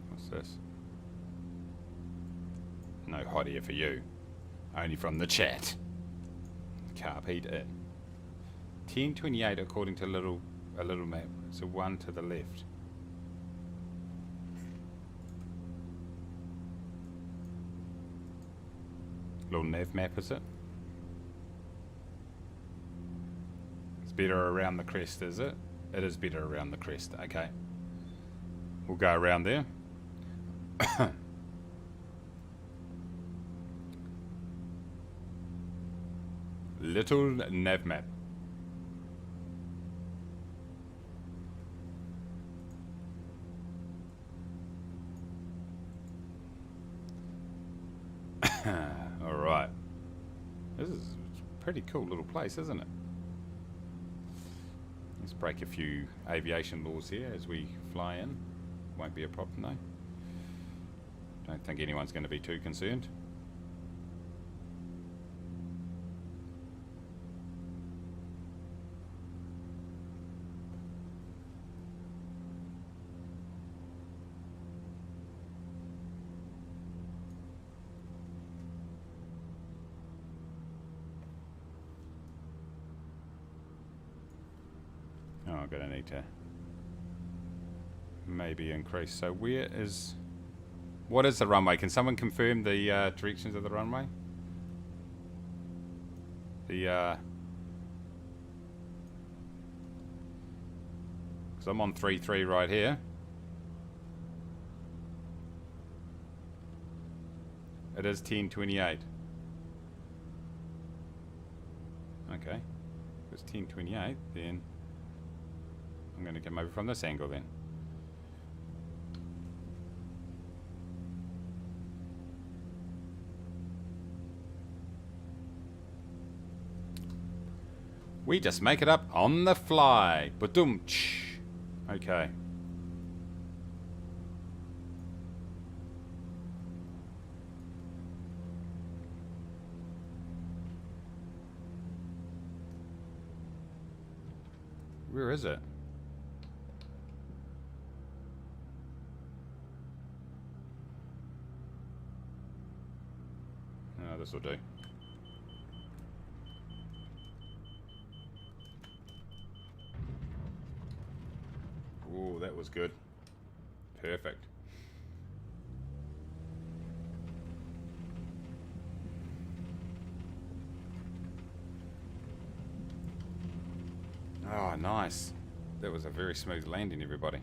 What's this? No hot air for you. Only from the chat. Carb heat in. 10.28 according to a little map. So one to the left. Little nav map, is it? It's better around the crest, is it? It is better around the crest. Okay. We'll go around there. Little nav map. All right. This is a pretty cool little place, isn't it? Let's break a few aviation laws here as we fly in. Won't be a problem though. Don't think anyone's going to be too concerned. Oh, I'm going to need to maybe increase. So where is... What is the runway? Can someone confirm the directions of the runway? The... Because I'm on 3.3 right here. It is 10.28. Okay. If it's 10.28, then... I'm going to come over from this angle then. We just make it up on the fly. Ba-dum-tsh. Okay. Where is it? Oh, this will do. was good. Perfect. Oh, nice. That was a very smooth landing, everybody.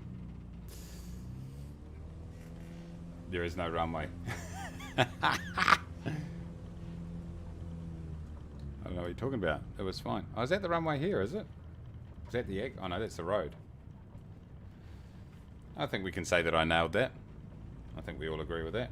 There is no runway. I don't know what you're talking about. It was fine. Oh, is that the runway here, is it? Is that the egg? Oh, no, that's the road. I think we can say that I nailed that. I think we all agree with that.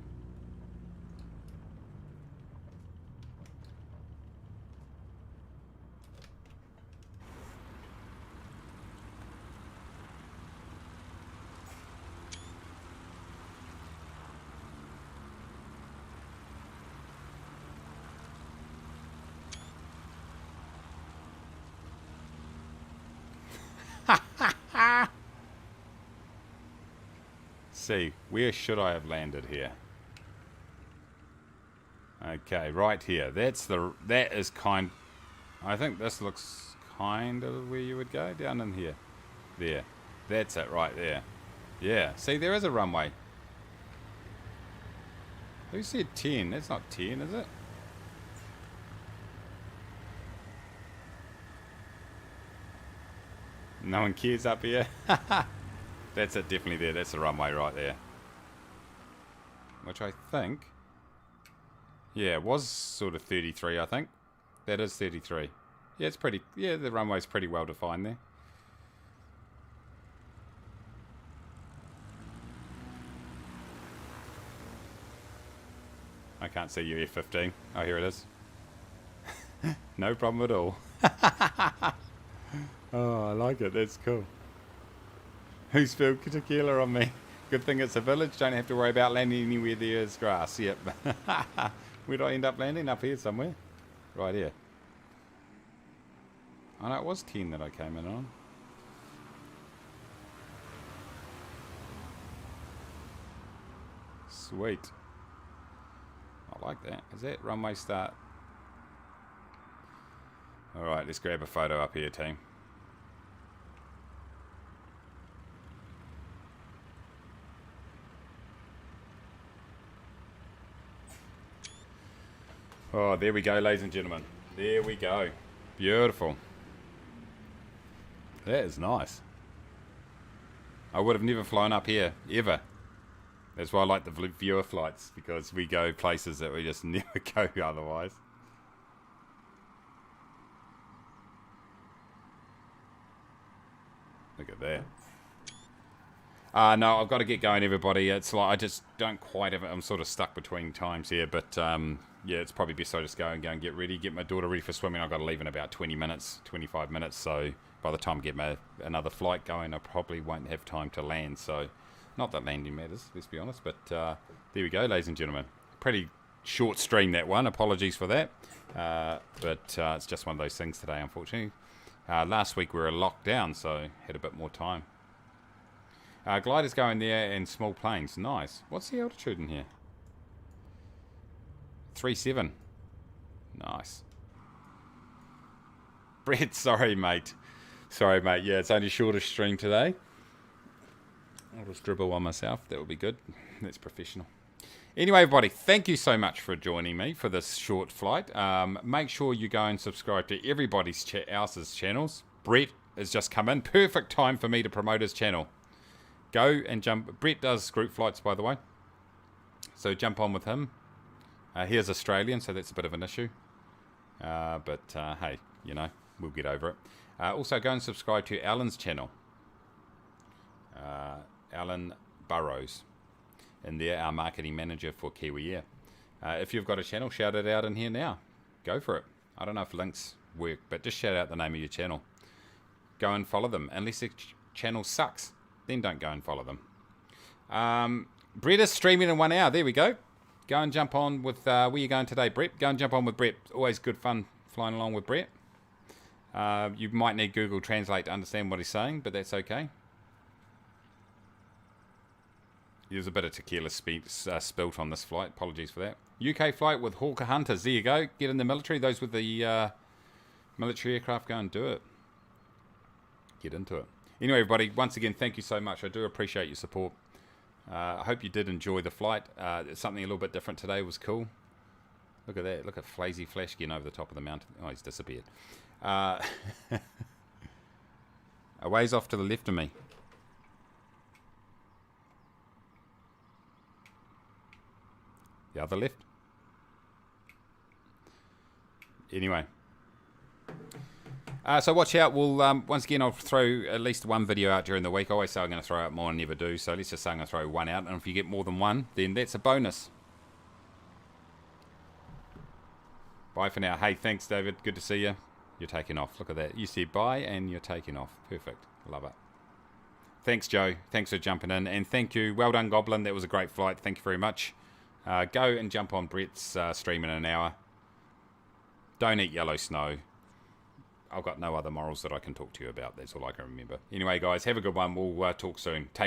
See, where should I have landed here? Okay, right here. That is kind. I think this looks kind of where you would go, down in here. There. That's it right there. Yeah. See, there is a runway. Who said 10? That's not 10, is it? No one cares up here. That's it, definitely there. That's the runway right there. Which I think... Yeah, it was sort of 33, I think. That is 33. Yeah, it's pretty... Yeah, the runway's pretty well defined there. I can't see you, F15. Oh, here it is. No problem at all. Oh, I like it. That's cool. Who spilled tequila on me? Good thing it's a village. Don't have to worry about landing anywhere there's grass. Yep. Where'd I end up landing? Up here somewhere. Right here. Oh no, it was 10 that I came in on. Sweet. I like that. Is that runway start? Alright, let's grab a photo up here, team. Oh, there we go, ladies and gentlemen. There we go. Beautiful. That is nice. I would have never flown up here, ever. That's why I like the viewer flights, because we go places that we just never go otherwise. Look at that. No, I've got to get going, everybody. It's like I just don't quite have it. I'm sort of stuck between times here, but yeah, it's probably best I just go and get ready, get my daughter ready for swimming. I've got to leave in about 20 minutes, 25 minutes, so by the time I get another flight going, I probably won't have time to land, so not that landing matters, let's be honest, but there we go, ladies and gentlemen. Pretty short stream, that one. Apologies for that, but it's just one of those things today, unfortunately. Last week we were locked down, so had a bit more time. Gliders going there and small planes. Nice. What's the altitude in here? 3.7. Nice. Brett, sorry mate. Sorry mate, yeah, it's only shorter stream today. I'll just dribble one myself, that would be good. That's professional. Anyway, everybody, thank you so much for joining me for this short flight. Make sure you go and subscribe to everybody's else's channels. Brett has just come in. Perfect time for me to promote his channel. Go and jump. Brett does group flights, by the way. So jump on with him. He is Australian, so that's a bit of an issue. But hey, you know, we'll get over it. Also, go and subscribe to Alan's channel. Alan Burrows. And they're our marketing manager for Kiwi Air. If you've got a channel, shout it out in here now. Go for it. I don't know if links work, but just shout out the name of your channel. Go and follow them. Unless the channel sucks, then don't go and follow them. Brett is streaming in 1 hour. There we go. Go and jump on with... where are you going today, Brett? Go and jump on with Brett. Always good fun flying along with Brett. You might need Google Translate to understand what he's saying, but that's okay. There's a bit of tequila spilt on this flight. Apologies for that. UK flight with Hawker Hunters. There you go. Get in the military. Those with the military aircraft, go and do it. Get into it. Anyway, everybody, once again, thank you so much. I do appreciate your support. I hope you did enjoy the flight. Something a little bit different today was cool. Look at that. Look at Flazy Flash getting over the top of the mountain. Oh, he's disappeared. A ways off to the left of me. The other left. Anyway. So watch out. We'll once again, I'll throw at least one video out during the week. I always say I'm going to throw out more and never do. So let's just say I'm going to throw one out. And if you get more than one, then that's a bonus. Bye for now. Hey, thanks, David. Good to see you. You're taking off. Look at that. You said bye and you're taking off. Perfect. Love it. Thanks, Joe. Thanks for jumping in. And thank you. Well done, Goblin. That was a great flight. Thank you very much. Go and jump on Brett's stream in an hour. Don't eat yellow snow. I've got no other morals that I can talk to you about. That's all I can remember. Anyway, guys, have a good one. We'll talk soon. Take